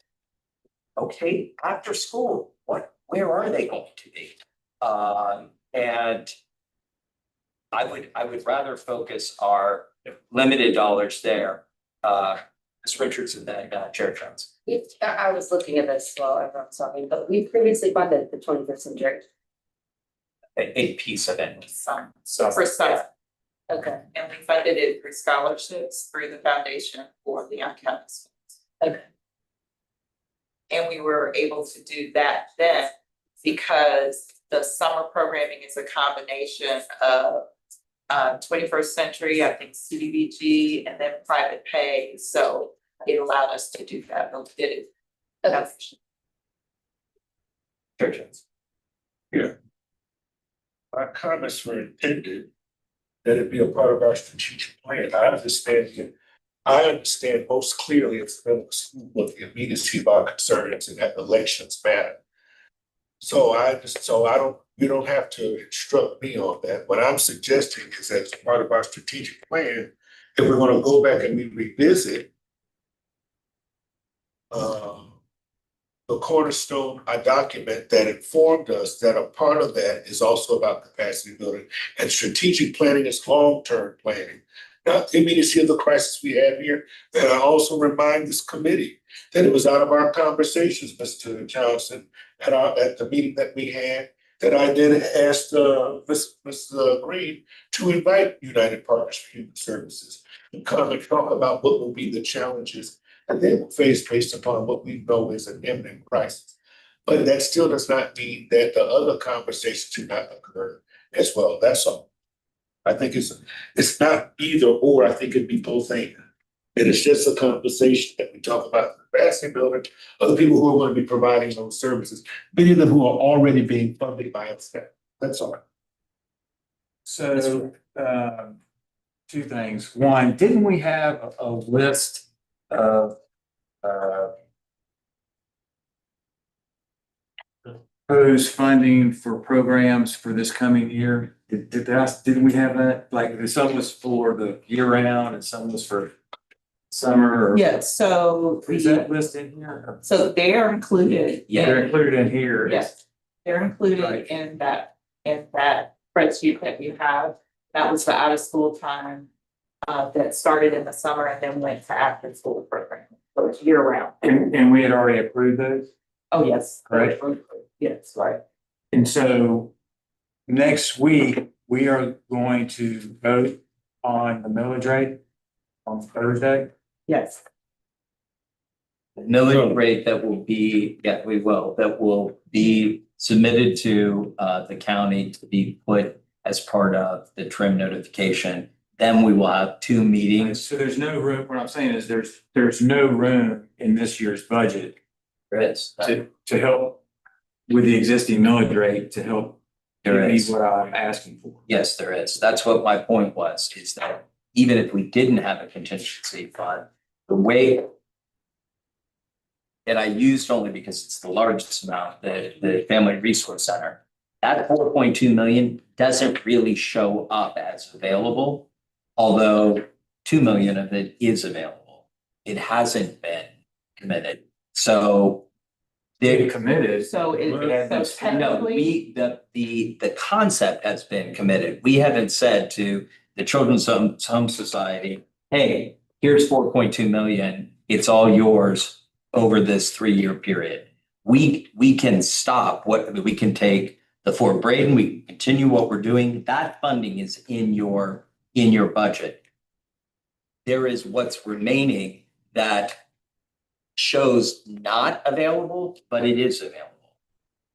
okay, after school, where are they going to be? And I would rather focus our limited dollars there. Ms. Richardson, then Chair Jones. I was looking at this while everyone's talking, but we previously funded the 21st century. A piece of it. So for some, Okay, and we funded it through scholarships through the foundation for the uncounted schools. okay. And we were able to do that then because the summer programming is a combination of 21st century, I think CDBG, and then private pay. So it allowed us to do that. We did it. Okay. Chair Jones. My comments were intended that it be a part of our strategic plan. I understand most clearly as a middle school what the immediacy of our concerns and that elections matter. You don't have to instruct me on that. What I'm suggesting is that as part of our strategic plan, if we're gonna go back and we revisit the cornerstone, a document that informed us that a part of that is also about capacity building, and strategic planning is long-term planning, not the immediacy of the crisis we have here. And I also remind this committee that it was out of our conversations, Mr. Johnson, at the meeting that we had, that I then asked Ms. Green to invite United Partners for Human Services to come and talk about what will be the challenges and they will face based upon what we know is an imminent crisis. But that still does not mean that the other conversations do not occur as well. That's all. I think it's not either or. I think it'd be both and. It is just a conversation that we talk about capacity building, other people who are going to be providing those services, many of them who are already being funded by us. That's all. So, two things. One, didn't we have a list of proposed funding for programs for this coming year? Didn't we have that? Like some was for the year round and some was for summer or? Yeah, so Is that list in here? so they are included. They're included in here. Yes, they're included Right. in that spreadsheet that you have. That was the out of school time that started in the summer and then went to after school program. So it's year round. And we had already approved those. Oh, yes. Correct. Yes, right. And so next week, we are going to vote on the millage rate on Thursday. Yes. The millage rate that will be, that will be submitted to the county to be put as part of the trim notification. Then we will have two meetings. So there's no room, what I'm saying is there's no room in this year's budget There is. to help with the existing millage rate to help There give me is. what I'm asking for. Yes, there is. That's what my point was, is that even if we didn't have a contingency fund, the way, and I used only because it's the largest amount, the Family Resource Center, that 4.2 million doesn't really show up as available, although 2 million of it is available. It hasn't been committed. So They're committed. So it, so no, technically, the concept has been committed. We haven't said to the Children's Home Society, hey, here's 4.2 million. It's all yours over this 3-year period. We can stop we can take the Fort Braden, we can continue what we're doing. That funding is in your budget. There is what's remaining that shows not available, but it is available.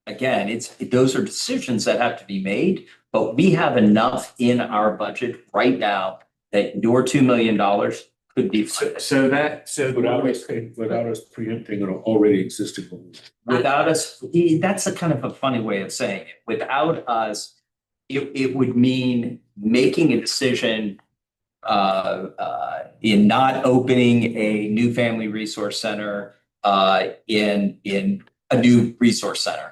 Again, those are decisions that have to be made, but we have enough in our budget right now that your $2 million could be funded. Without us preempting an already existing one. Without us, that's a kind of a funny way of saying it. Without us, it would mean making a decision in not opening a new family resource center in a new resource center.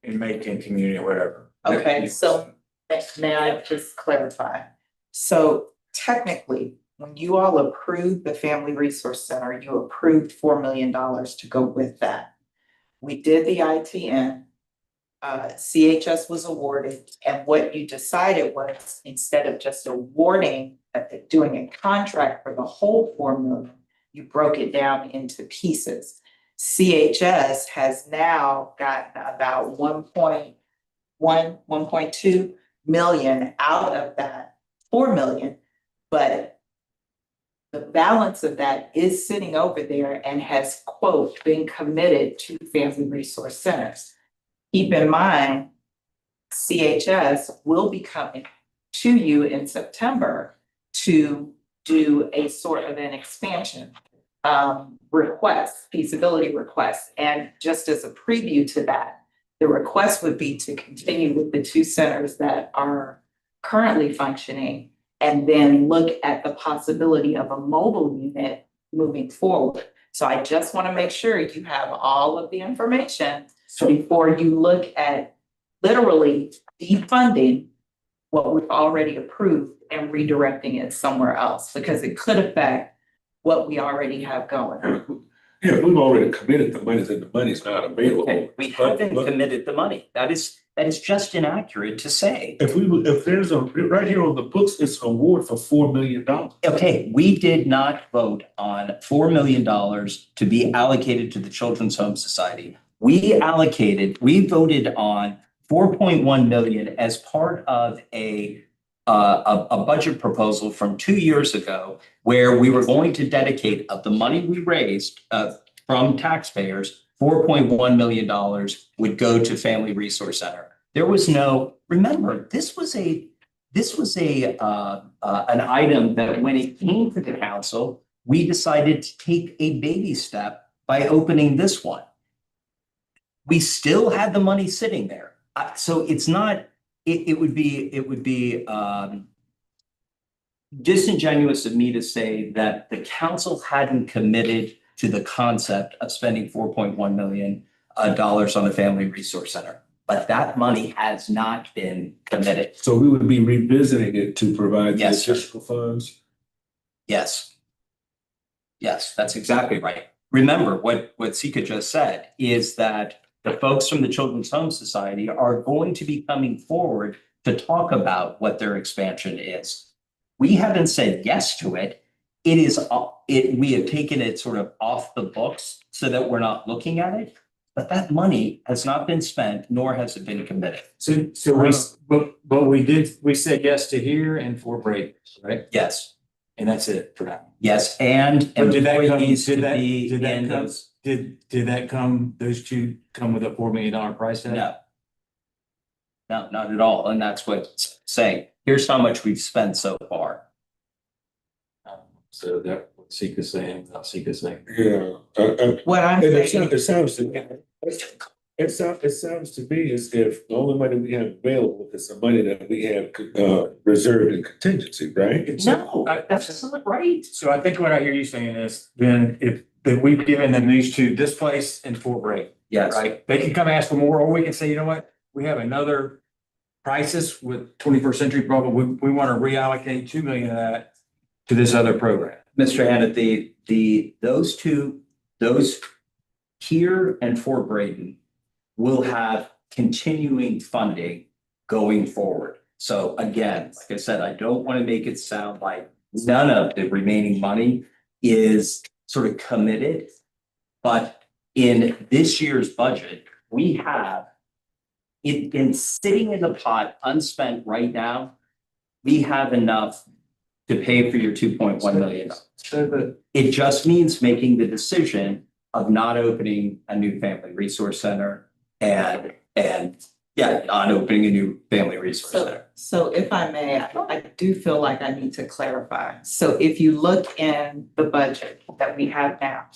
In Macon community or whatever. Okay, so may I just clarify? So technically, when you all approved the Family Resource Center, you approved $4 million to go with that. We did the ITN. CHS was awarded, and what you decided was, instead of just awarding, doing a contract for the whole 4 million, you broke it down into pieces. CHS has now gotten about 1.2 million out of that 4 million, but the balance of that is sitting over there and has, quote, been committed to family resource centers. Keep in mind, CHS will be coming to you in September to do a sort of an expansion request, feasibility request. And just as a preview to that, the request would be to continue with the 2 centers that are currently functioning and then look at the possibility of a mobile unit moving forward. So I just want to make sure you have all of the information before you look at literally defunding what we've already approved and redirecting it somewhere else, because it could affect what we already have going. Yeah, we've already committed the money, and the money's not available. Okay, we haven't committed the money. That is just inaccurate to say. If there's right here on the books, it's an award for $4 million. Okay, we did not vote on $4 million to be allocated to the Children's Home Society. We voted on 4.1 million as part of a budget proposal from 2 years ago, where we were going to dedicate of the money we raised from taxpayers, $4.1 million would go to Family Resource Center. There was no, remember, this was an item that when it came to the council, we decided to take a baby step by opening this one. We still had the money sitting there. So it's not, it would be disingenuous of me to say that the council hadn't committed to the concept of spending $4.1 million on the Family Resource Center. But that money has not been committed. So we would be revisiting it to provide the Yes, sir. additional funds? Yes. Yes, that's exactly right. Remember, what Sika just said is that the folks from the Children's Home Society are going to be coming forward to talk about what their expansion is. We haven't said yes to it. We have taken it sort of off the books so that we're not looking at it. But that money has not been spent, nor has it been committed. But we said yes to here and Fort Brady, right? Yes, And that's it for now. yes, and But did that come, employees to did that, be did that in come, those. did that come, those two come with a $4 million price tag? No. No, not at all. And that's what it's saying. Here's how much we've spent so far. So that would CSC, not CSC. Yeah. What I'm And saying, it sounds to me, it sounds to me as if the only money we have available is the money that we have reserved in contingency, right? No, that's not right. So I think what I hear you saying is, then if, that we've given them these two, this place and Fort Bragg, Yes. right? They can come ask for more, or we can say, you know what, we have another crisis with 21st century problem. We want to reallocate 2 million of that to this other program. Mr. Hannett, those here and Fort Braden will have continuing funding going forward. So again, like I said, I don't want to make it sound like none of the remaining money is sort of committed. But in this year's budget, we have it been sitting in the pot unspent right now. We have enough to pay for your $2.1 million. It just means making the decision of not opening a new family resource center and on opening a new family resource center. so if I may, I do feel like I need to clarify. So if you look in the budget that we have now,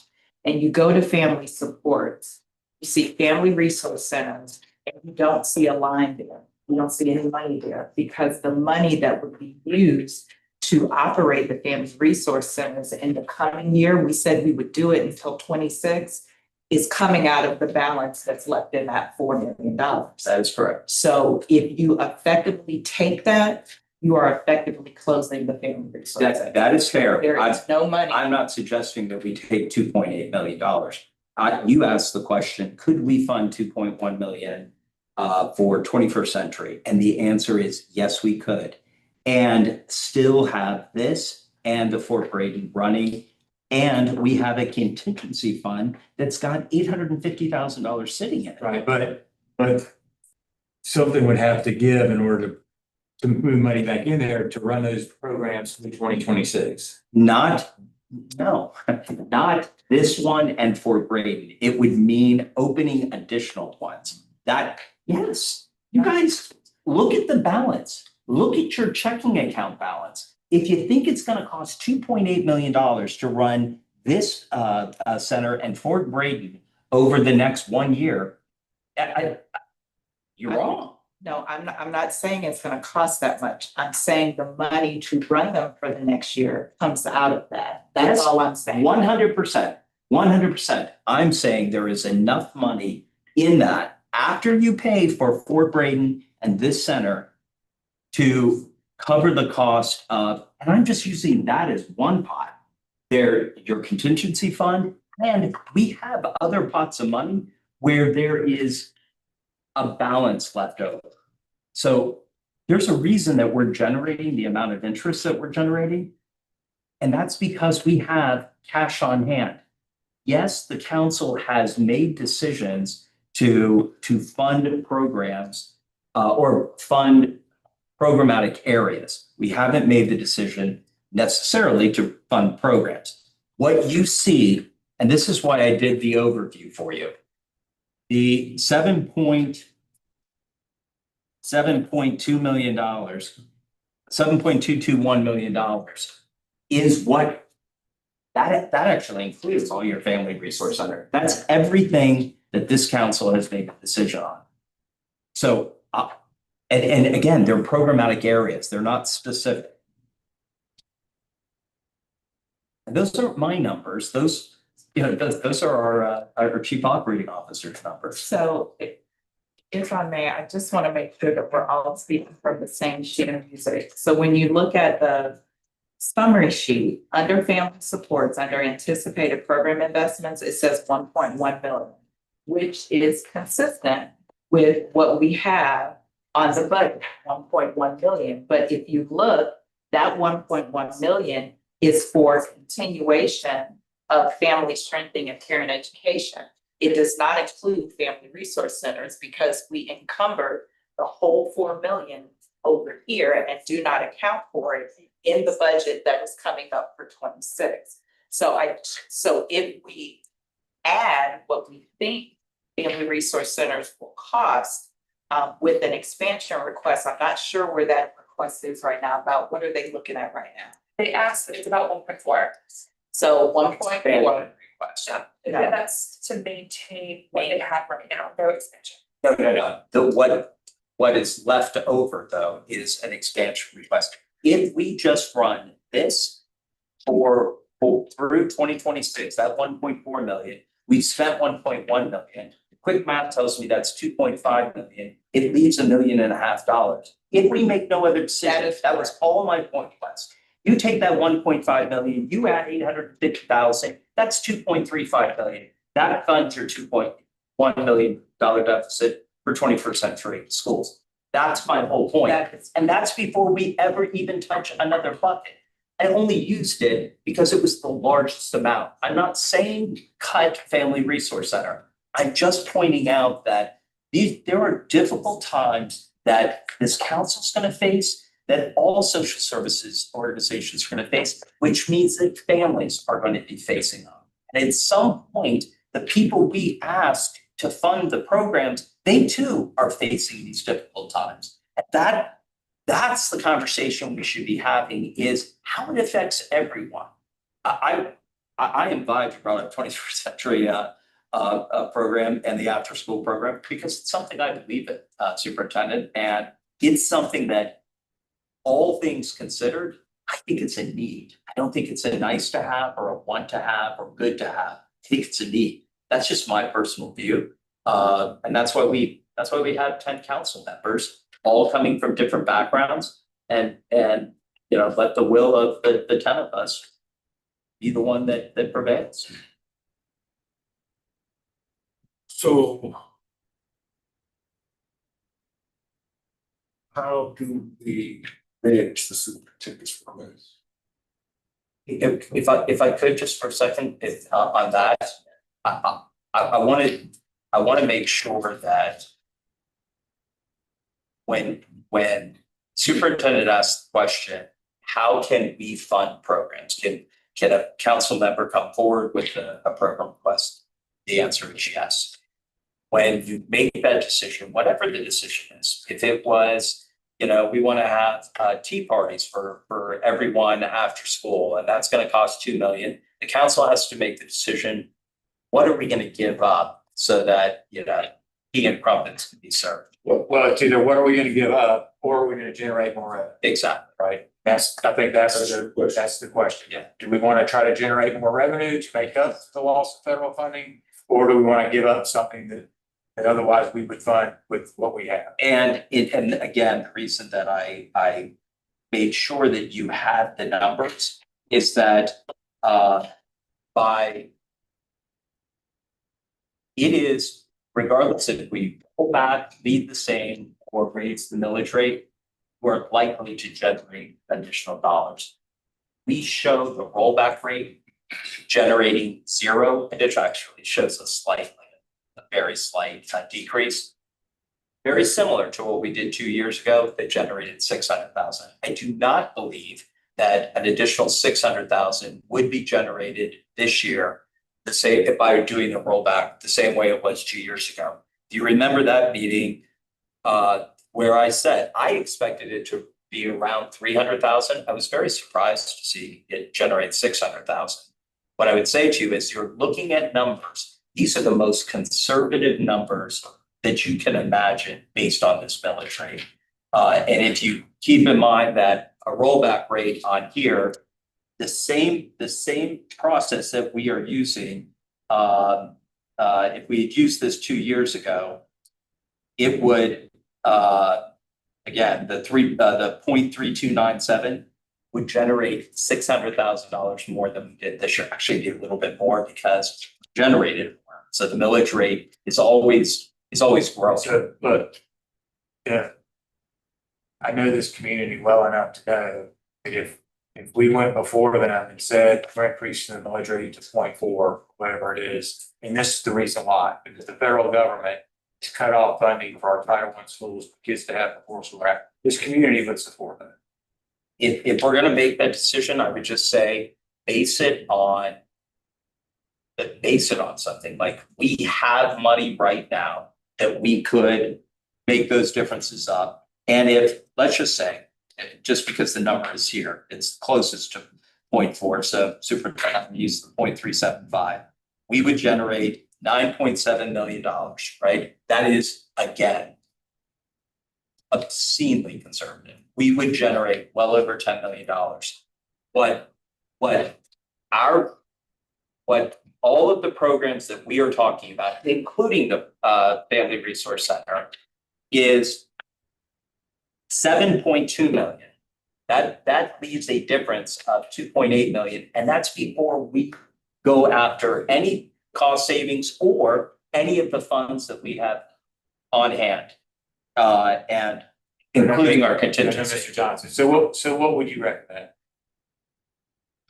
and you go to family supports, you see family resource centers, and you don't see a line there. You don't see any money there, because the money that would be used to operate the family resource centers in the coming year, we said we would do it until 26, is coming out of the balance that's left in that $4 million. That is correct. So if you effectively take that, you are effectively closing the family resource center. That is fair. There is no money. I'm not suggesting that we take $2.8 million. You asked the question, could we fund 2.1 million for 21st century? And the answer is yes, we could. And still have this and the Fort Braden running. And we have a contingency fund that's got $850,000 sitting in it. Right, but something would have to give in order to move money back in there to run those programs through 2026. Not this one and Fort Braden. It would mean opening additional ones. Yes, you guys, look at the balance. Look at your checking account balance. If you think it's going to cost $2.8 million to run this center and Fort Braden over the next 1 year, you're wrong. No, I'm not saying it's gonna cost that much. I'm saying the money to run them for the next year comes out of that. That's Yes, all I'm saying. 100%. 100%. I'm saying there is enough money in that after you pay for Fort Braden and this center to cover the cost of, and I'm just using that as one pot. Your contingency fund, and we have other pots of money where there is a balance left over. So there's a reason that we're generating the amount of interest that we're generating. And that's because we have cash on hand. Yes, the council has made decisions to fund programs or fund programmatic areas. We haven't made the decision necessarily to fund programs. What you see, and this is why I did the overview for you, the $7.2 million, $7.221 million is what that actually includes all your family resource center. That's everything that this council has made a decision on. So, and again, they're programmatic areas. They're not specific. And those aren't my numbers. Those are our chief operating officer's numbers. So if I may, I just want to make sure that we're all speaking from the same sheet of music. So when you look at the summary sheet, under family supports, under anticipated program investments, it says 1.1 million, which is consistent with what we have on the budget, 1.1 million. But if you look, that 1.1 million is for continuation of family strengthening and care and education. It does not include family resource centers because we encumbered the whole 4 million over here and do not account for it in the budget that was coming up for 26. So if we add what we think family resource centers will cost with an expansion request, I'm not sure where that request is right now. About what are they looking at right now? They asked, it's about 1.4. So 1.4. Request. Yeah, that's to maintain what they have right now, no expansion. No. What is left over though is an expansion request. If we just run this for through 2026, that 1.4 million, we've spent 1.1 million. Quick math tells me that's 2.5 million. It leaves $1.5 million. If we make no other decision, that was all my point was. You take that 1.5 million, you add 850,000, that's 2.35 million. That funds your $2.1 million deficit for 21st century schools. That's my whole point. And that's before we ever even touch another bucket. I only used it because it was the largest amount. I'm not saying cut Family Resource Center. I'm just pointing out that there are difficult times that this council's going to face, that all social services organizations are going to face, which means that families are going to be facing them. And at some point, the people we ask to fund the programs, they too are facing these difficult times. And that's the conversation we should be having, is how it affects everyone. I am glad you brought up 21st century program and the after school program, because it's something I believe in, Superintendent, and it's something that, all things considered, I think it's a need. I don't think it's a nice to have or a want to have or good to have. I think it's a need. That's just my personal view. And that's why we have 10 council members, all coming from different backgrounds, and let the will of the 10 of us be the one that prevails. So how do we manage the superintendent's request? If I could just for a second, on that, I want to make sure that when superintendent asks the question, how can we fund programs? Can a council member come forward with a program request? The answer is yes. When you make that decision, whatever the decision is, if it was, we want to have tea parties for everyone after school, and that's going to cost 2 million. The council has to make the decision, what are we going to give up so that, tea and crumpets can be served? Well, it's either what are we gonna give up, or are we gonna generate more revenue, Exactly. right? I think that's the question. Yeah. Do we wanna try to generate more revenue to make up the loss of federal funding? Or do we wanna give up something that otherwise we would fund with what we have? And again, the reason that I made sure that you had the numbers is that it is, regardless if we pull back, leave the same, or raise the millage rate, we're likely to generate additional dollars. We show the rollback rate generating 0, and it actually shows a very slight decrease. Very similar to what we did 2 years ago that generated 600,000. I do not believe that an additional 600,000 would be generated this year, the same if I were doing the rollback the same way it was 2 years ago. Do you remember that meeting where I said I expected it to be around 300,000? I was very surprised to see it generate 600,000. What I would say to you is, you're looking at numbers. These are the most conservative numbers that you can imagine based on this millage rate. And if you keep in mind that a rollback rate on here, the same process that we are using, if we had used this 2 years ago, it would, again, the 0.3297 would generate $600,000 more than we did this year. Actually, a little bit more because we generated more. So the millage rate is always growing. So look, I know this community well enough to know that if we went before them and said we're increasing the millage rate to 0.4, whatever it is, and this is the reason why, because the federal government has cut off funding for our Title I schools for kids to have before school wrap. This community would support that. If we're gonna make that decision, I would just say, base it on something. Like, we have money right now that we could make those differences up. And if, let's just say, just because the number is here, it's closest to 0.4, so superintendent used the 0.375. We would generate $9.7 million, right? That is, again, obscenely conservative. We would generate well over $10 million. What all of the programs that we are talking about, including the Family Resource Center, is 7.2 million. That leaves a difference of 2.8 million, and that's before we go after any cost savings or any of the funds that we have on hand, and including our contingency. Mr. Johnson, so what would you recommend?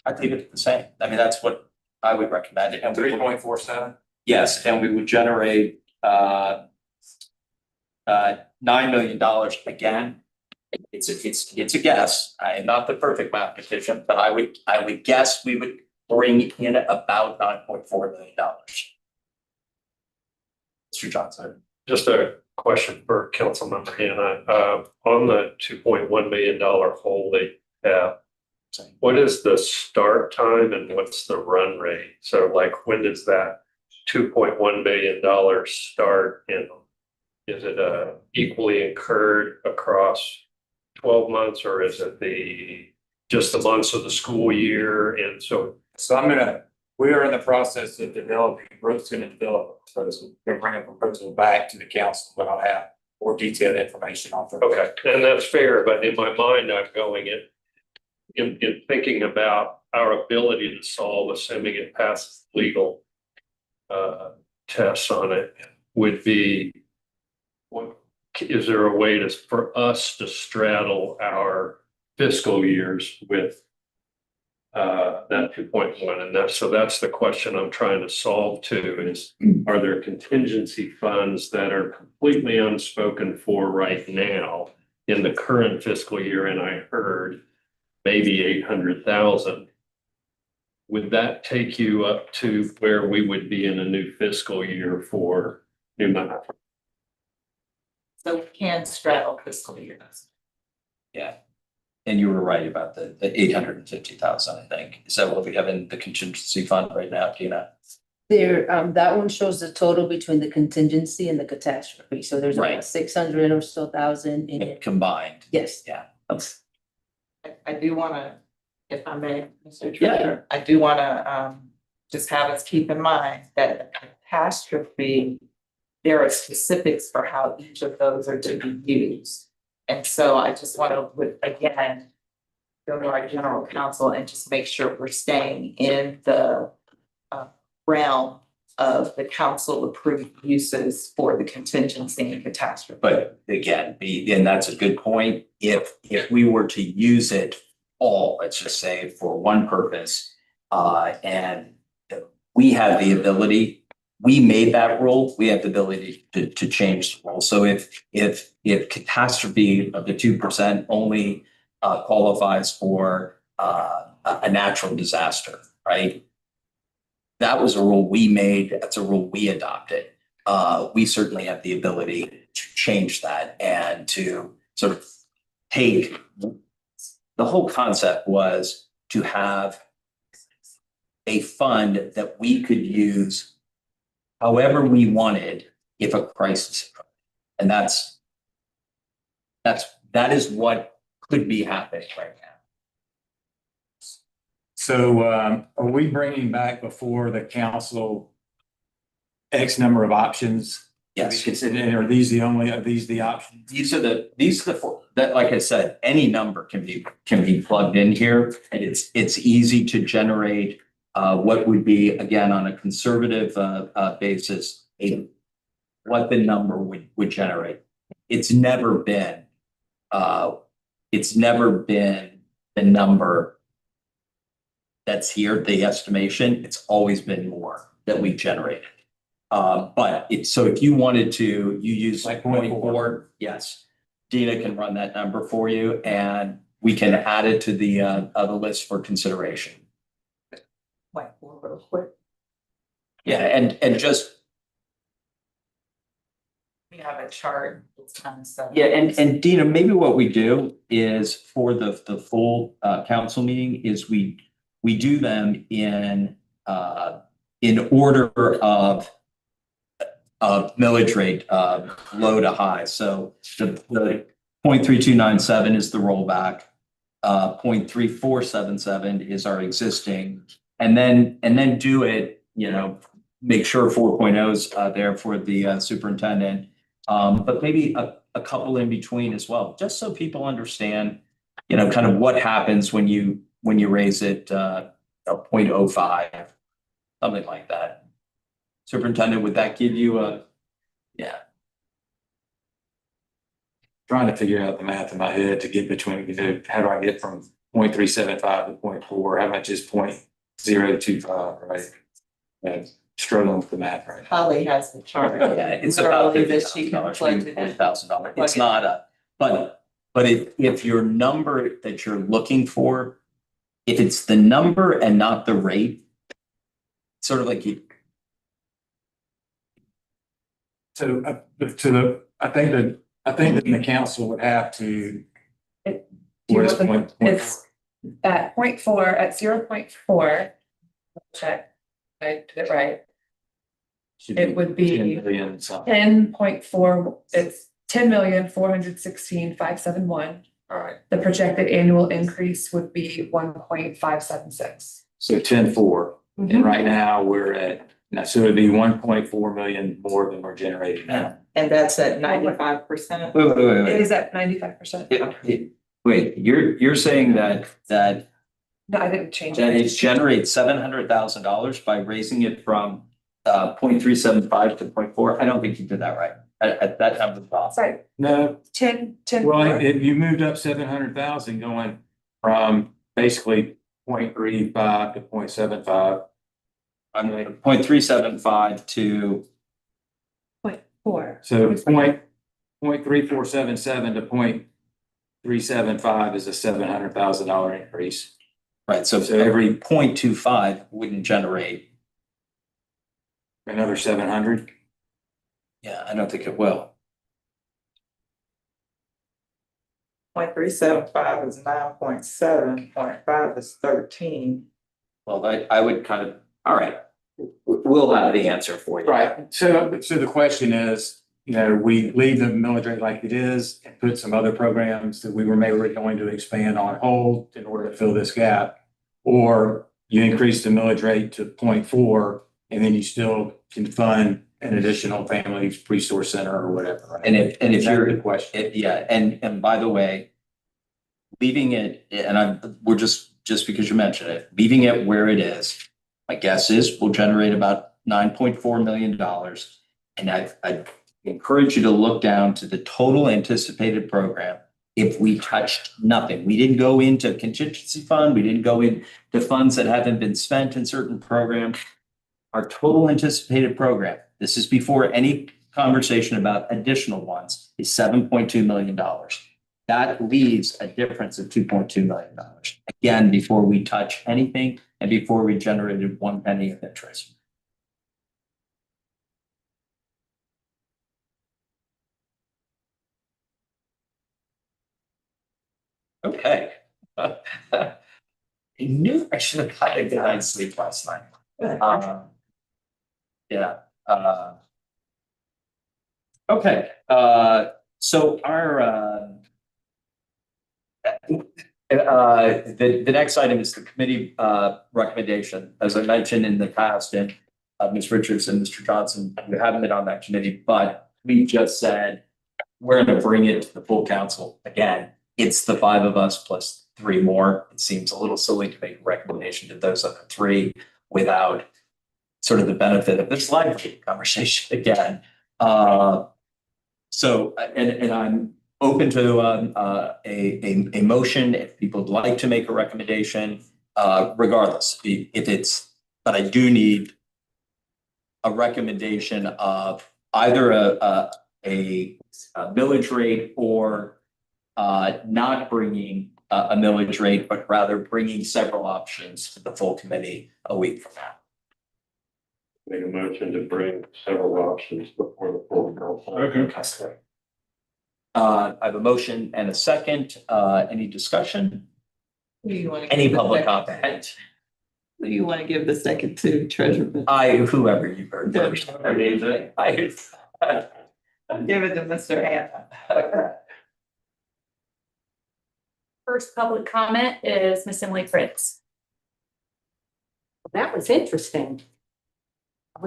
I'd leave it the same. I mean, that's what I would recommend. And we would- 3.47? Yes, and we would generate $9 million again. It's a guess. I am not the perfect mathematician, but I would guess we would bring in about $9.4 million. Mr. Johnson. Just a question for Councilmember Hannah. On the $2.1 million hole they have, what is the start time and what's the run rate? So like, when does that $2.1 million start, and is it equally incurred across 12 months, or is it just the months of the school year? And so We are in the process of developing, Brooke's gonna develop a proposal, we're bring a proposal back to the council, but I'll have more detailed information on it. okay, and that's fair, but in my mind, I'm going in thinking about our ability to solve, assuming it passes legal tests on it, would be, is there a way for us to straddle our fiscal years with that 2.1? And that's the question I'm trying to solve to, is, are there contingency funds that are completely unspoken for right now in the current fiscal year? And I heard maybe 800,000. Would that take you up to where we would be in a new fiscal year for new money? So we can straddle fiscal years. Yeah. And you were right about the 850,000, I think. Is that what we have in the contingency fund right now, Tina? There, that one shows the total between the contingency and the catastrophe, so there's Right. about 600 or so thousand in it. Combined. Yes. Yeah. I do wanna, if I may, Mr. Yeah. Treasurer, I do wanna just have us keep in mind that a catastrophe, there are specifics for how each of those are to be used. And so I just wanna, again, go to our general counsel and just make sure we're staying in the realm of the council approved uses for the contingency and catastrophe. But again, and that's a good point. If we were to use it all, let's just say for one purpose, and we have the ability, we made that rule, we have the ability to change the rule. So if catastrophe of the 2% only qualifies for a natural disaster, right? That was a rule we made, that's a rule we adopted. We certainly have the ability to change that and to sort of take, the whole concept was to have a fund that we could use however we wanted if a crisis occurred. And that is what could be happening right now. So are we bringing back before the council X number of options? Yes. And are these the options? These are the four, that, like I said, any number can be plugged in here, and it's easy to generate what would be, again, on a conservative basis, what the number would generate. It's never been the number that's here, the estimation. It's always been more that we generated. But so if you wanted to, you use like 0.4, yes. Dina can run that number for you, and we can add it to the list for consideration. Wait, real quick. Yeah, and just, We have a chart that's kind of set. yeah, and Dina, maybe what we do is for the full council meeting is we we do them in order of millage rate, low to high. So the 0.3297 is the rollback. 0.3477 is our existing, and then do it, make sure 4.0 is there for the superintendent. But maybe a couple in between as well, just so people understand, kind of what happens when you raise it 0.05, something like that. Superintendent, would that give you yeah. Trying to figure out the math in my head to get between, how do I get from 0.375 to 0.4? How much is 0.025, right? And struggling with the math right now. Holly has the chart. Yeah, it's about Literally that she can plug it in. $50,000. It's not but if your number that you're looking for, if it's the number and not the rate, sort of like you. So I think that the council would have to. Do you What is want the- point It's at 0.4, at 0.4. Check, I did it right. should It would be 10 million something. 10.4, it's 10,416,571. All right, The projected annual increase would be 1.576. so 10.4. And right now we're at, so it'd be 1.4 million more than we're generating now. And that's at 95%. Wait. It is at 95%. Wait, you're saying that No, I didn't change it it. generates $700,000 by raising it from 0.375 to 0.4? I don't think you did that right. That number's off. Sorry, No, 10. well, if you moved up 700,000 going from basically 0.35 to 0.75. I'm going 0.375 to 0.4. So 0.3477 to 0.375 is a $700,000 increase. right. So every 0.25 wouldn't generate. Another 700. Yeah, I don't think it will. 0.375 is 9.7, 0.5 is 13. Well, I would kind of, all right, we'll have the answer for you. Right. So the question is, we leave the millage rate like it is and put some other programs that we were maybe going to expand on hold in order to fill this gap. Or you increase the millage rate to 0.4 and then you still can fund an additional family resource center or whatever. Right? And if That's you're a good question. yeah, and by the way, leaving it, and we're just because you mentioned it, leaving it where it is, my guess is we'll generate about $9.4 million. And I encourage you to look down to the total anticipated program. If we touched nothing, we didn't go into contingency fund, we didn't go into funds that haven't been spent in certain programs. Our total anticipated program, this is before any conversation about additional ones, is $7.2 million. That leaves a difference of $2.2 million. Again, before we touch anything and before we generated 1 penny of interest. Okay. I knew I should have had a good night's sleep last night. Yeah. Okay. So our the next item is the committee recommendation. As I mentioned in the past, and Ms. Richards and Mr. Johnson, you haven't been on that committee, but we just said we're going to bring it to the full council again. It's the 5 of us plus 3 more. It seems a little silly to make a recommendation to those other 3 without sort of the benefit of this lively conversation again. So, and I'm open to a motion if people would like to make a recommendation, regardless if it's, but I do need a recommendation of either a millage rate or not bringing a millage rate, but rather bringing several options to the full committee a week from now. Make a motion to bring several options before the full council. I have a motion and a second. Any discussion? Who do you want to? Any public comment? Who do you want to give the second to, Treasurer? Whoever you heard first. I mean, Give it to Mr. Hannah. First public comment is Miss Emily Fritz. That was interesting.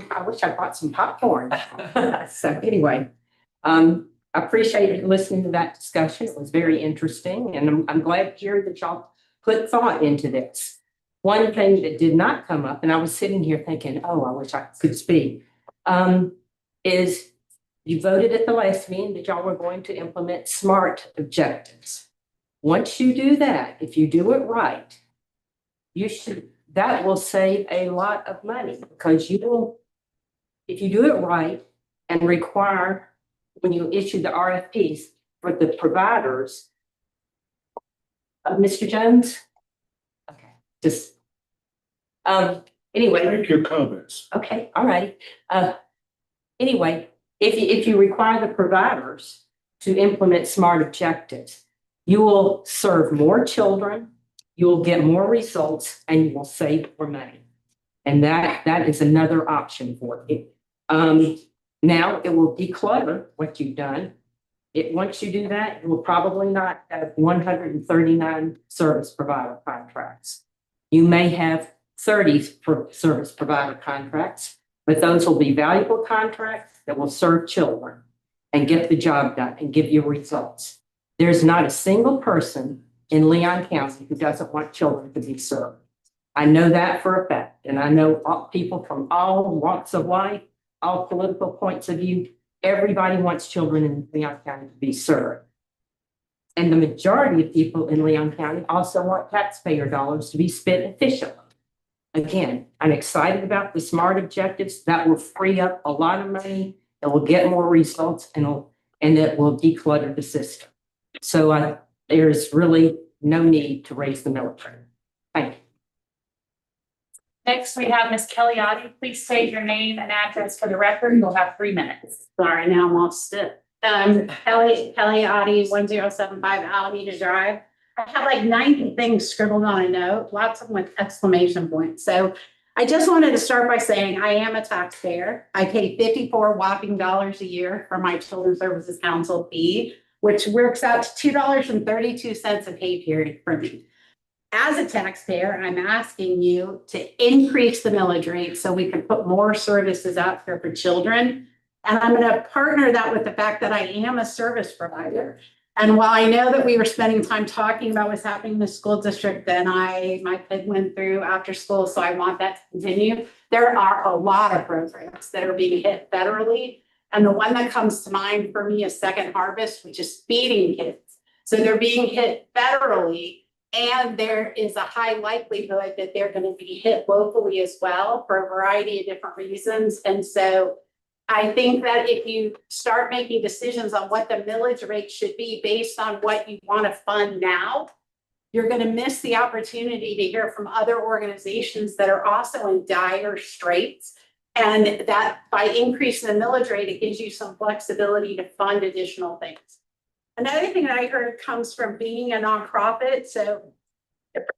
I wish I brought some popcorn. So anyway, I appreciated listening to that discussion. It was very interesting, and I'm glad to hear that y'all put thought into this. One thing that did not come up, and I was sitting here thinking, oh, I wish I could speak, is you voted at the last meeting that y'all were going to implement SMART objectives. Once you do that, if you do it right, that will save a lot of money, because if you do it right and require, when you issue the RFPs for the providers, Mr. Jones? Okay, just, anyway. Make your comments. Okay, all right. Anyway, if you require the providers to implement SMART objectives, you will serve more children, you will get more results, and you will save more money. And that is another option for you. Now it will declutter what you've done. Once you do that, you will probably not have 139 service provider contracts. You may have 30 service provider contracts, but those will be valuable contracts that will serve children and get the job done and give you results. There's not a single person in Leon County who doesn't want children to be served. I know that for a fact, and I know people from all walks of life, all political points of view. Everybody wants children in Leon County to be served. And the majority of people in Leon County also want taxpayer dollars to be spent efficiently. Again, I'm excited about the SMART objectives. That will free up a lot of money. It will get more results, and it will declutter the system. So there's really no need to raise the military. Thank you. Next, we have Miss Kelly Oddie. Please state your name and address for the record. You'll have 3 minutes. Sorry, now I'm all stiff. Kelly Oddie, 1075 Alameda Drive. I have like 90 things scribbled on a note, lots of them with exclamation points. So I just wanted to start by saying I am a taxpayer. I pay 54 whopping dollars a year for my Children's Services Council fee, which works out to $2.32 a pay period for me. As a taxpayer, I'm asking you to increase the millage rate so we can put more services out there for children. And I'm going to partner that with the fact that I am a service provider. And while I know that we were spending time talking about what's happening in the school district, then my kid went through after school, so I want that to continue. There are a lot of programs that are being hit federally. And the one that comes to mind for me is Second Harvest, which is feeding kids. So they're being hit federally. And there is a high likelihood that they're going to be hit locally as well for a variety of different reasons. And so I think that if you start making decisions on what the millage rate should be based on what you want to fund now, you're going to miss the opportunity to hear from other organizations that are also in dire straits. And that by increasing the millage rate, it gives you some flexibility to fund additional things. Another thing that I heard comes from being a nonprofit. So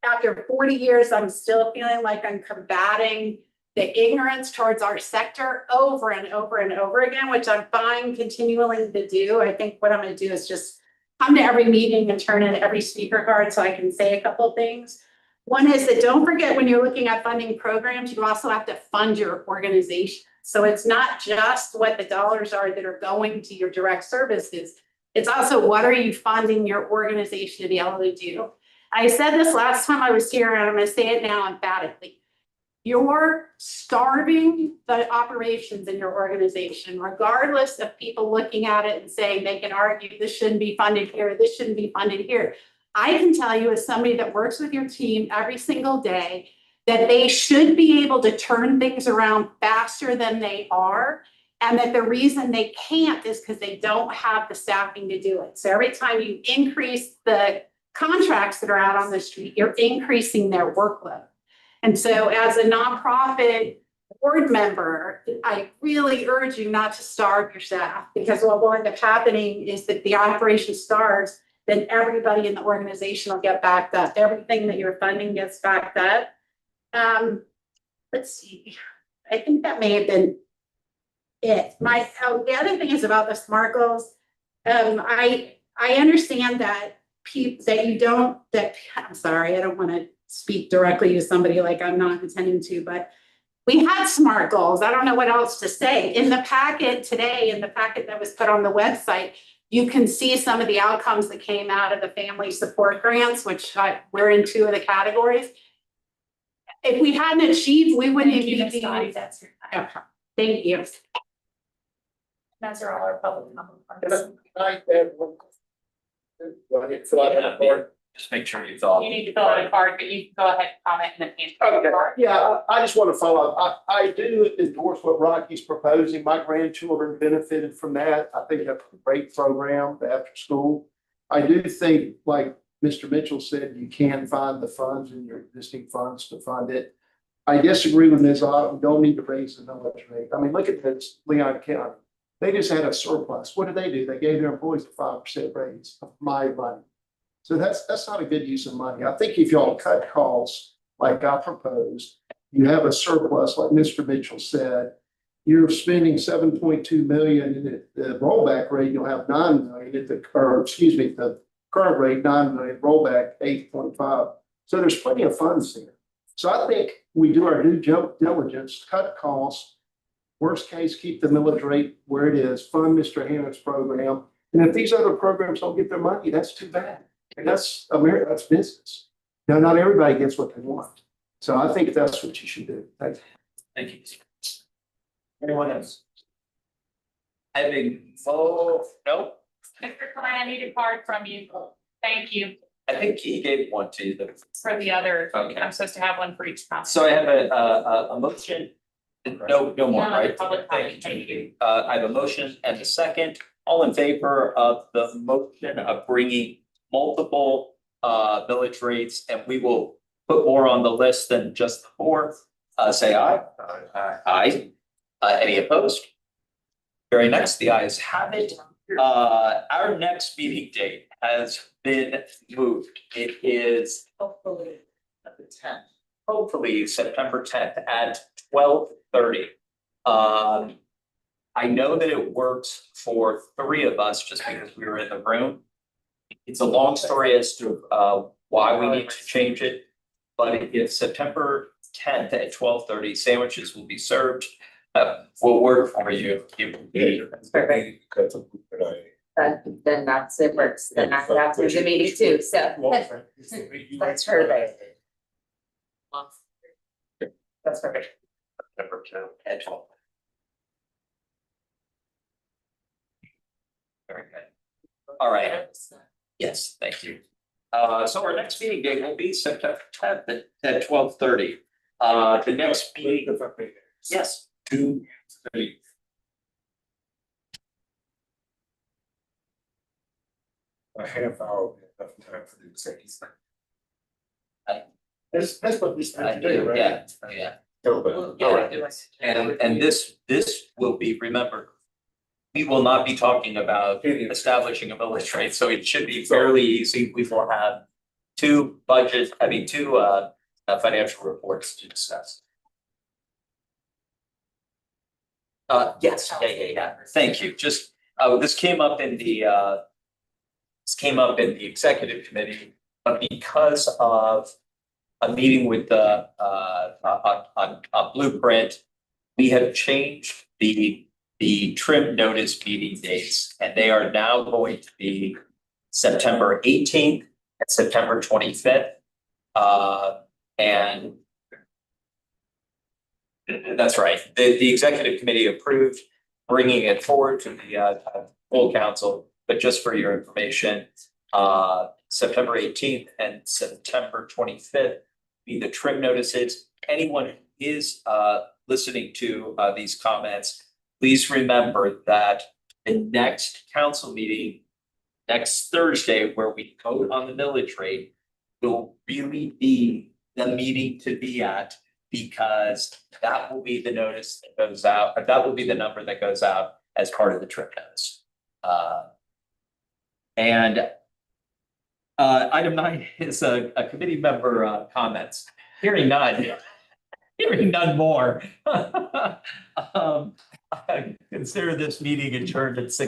after 40 years, I'm still feeling like I'm combating the ignorance towards our sector over and over and over again, which I'm fine continuing to do. I think what I'm going to do is just come to every meeting and turn in every speaker card so I can say a couple of things. One is that don't forget when you're looking at funding programs, you also have to fund your organization. So it's not just what the dollars are that are going to your direct services. It's also what are you funding your organization to be able to do? I said this last time I was here, and I'm going to say it now emphatically. You're starving the operations in your organization, regardless of people looking at it and saying they can argue this shouldn't be funded here, this shouldn't be funded here. I can tell you as somebody that works with your team every single day that they should be able to turn things around faster than they are. And that the reason they can't is because they don't have the staffing to do it. So every time you increase the contracts that are out on the street, you're increasing their workload. And so as a nonprofit board member, I really urge you not to starve your staff, because what will end up happening is that the operation starves, then everybody in the organization will get backed up. Everything that you're funding gets backed up. let's see, I think that may have been it. The other thing is about the SMART goals. I understand that I'm sorry, I don't want to speak directly to somebody like I'm not intending to, but we had SMART goals. I don't know what else to say. In the packet today, in the packet that was put on the website, you can see some of the outcomes that came out of the family support grants, which we're in 2 of the categories. If we hadn't achieved, we wouldn't Thank you, be. Ms. Dottie, that's your time. Okay. Thank you. Those are all our public comments. Just make sure you thought. You need to fill out a card, but you can go ahead and comment in the pantry. Okay, yeah, I just want to follow up. I do endorse what Rocky's proposing. My grandchildren benefited from that. I think that's a great program, the after school. I do think, like Mr. Mitchell said, you can find the funds in your existing funds to fund it. I disagree with Ms. Ott. We don't need to raise the millage rate. I mean, look at this, Leon County. They just had a surplus. What did? They gave their employees a 5% raise of my money. So that's not a good use of money. I think if y'all cut costs like I proposed, you have a surplus, like Mr. Mitchell said, you're spending 7.2 million, and at the rollback rate, you'll have 9 million the current rate, 9 million, rollback 8.5. So there's plenty of funds there. So I think we do our due diligence, cut costs, worst case, keep the millage rate where it is, fund Mr. Hannah's program. And if these other programs don't get their money, that's too bad. And that's America, that's business. Now, not everybody gets what they want. So I think that's what you should do. Thank Thank you. Anyone else? Having, no, Mr. Klein, I need a card from you. Thank you I think he gave one to you. for the other. Okay. I'm supposed to have one for each council. So I have a motion. No more, No, right? public comment. Thank you. I have a motion and a second. All in favor of the motion of bringing multiple millage rates, and we will put more on the list than just the 4, say aye. Aye. Any opposed? Very nice, the ayes have it. Our next meeting date has been moved. It is hopefully the 10th. Hopefully September 10th at 12:30. I know that it works for 3 of us just because we were in the room. It's a long story as to why we need to change it, but it's September 10th at 12:30. Sandwiches will be served. Will work for you. It will be. Perfect. Then that's, it works. Then I have to do the meeting too, so. That's perfect. That's perfect. September 10th at 12. Very good. All right. Yes, thank you. So our next meeting date will be September 10th at 12:30. The next meeting. Yes. 2:30. A half hour, enough time for the executive. That's what we spent today, right? Yeah. All right. And this will be, remember, we will not be talking about establishing a millage rate, so it should be fairly easy. We will have 2 financial reports to discuss. Yes, yeah. Thank you. Just, this came up in the executive committee, but because of a meeting with the, on Blueprint, we have changed the trim notice meeting dates, and they are now going to be September 18th and September 25th. And that's right. The executive committee approved bringing it forward to the full council, but just for your information, September 18th and September 25th be the trim notices. Anyone who is listening to these comments, please remember that the next council meeting next Thursday, where we vote on the millage rate, will really be the meeting to be at, because that will be the notice that goes out, or that will be the number that goes out as part of the trip notice. And item 9 is a committee member comments. Hearing none. Hearing none more. I consider this meeting adjourned at 6:00.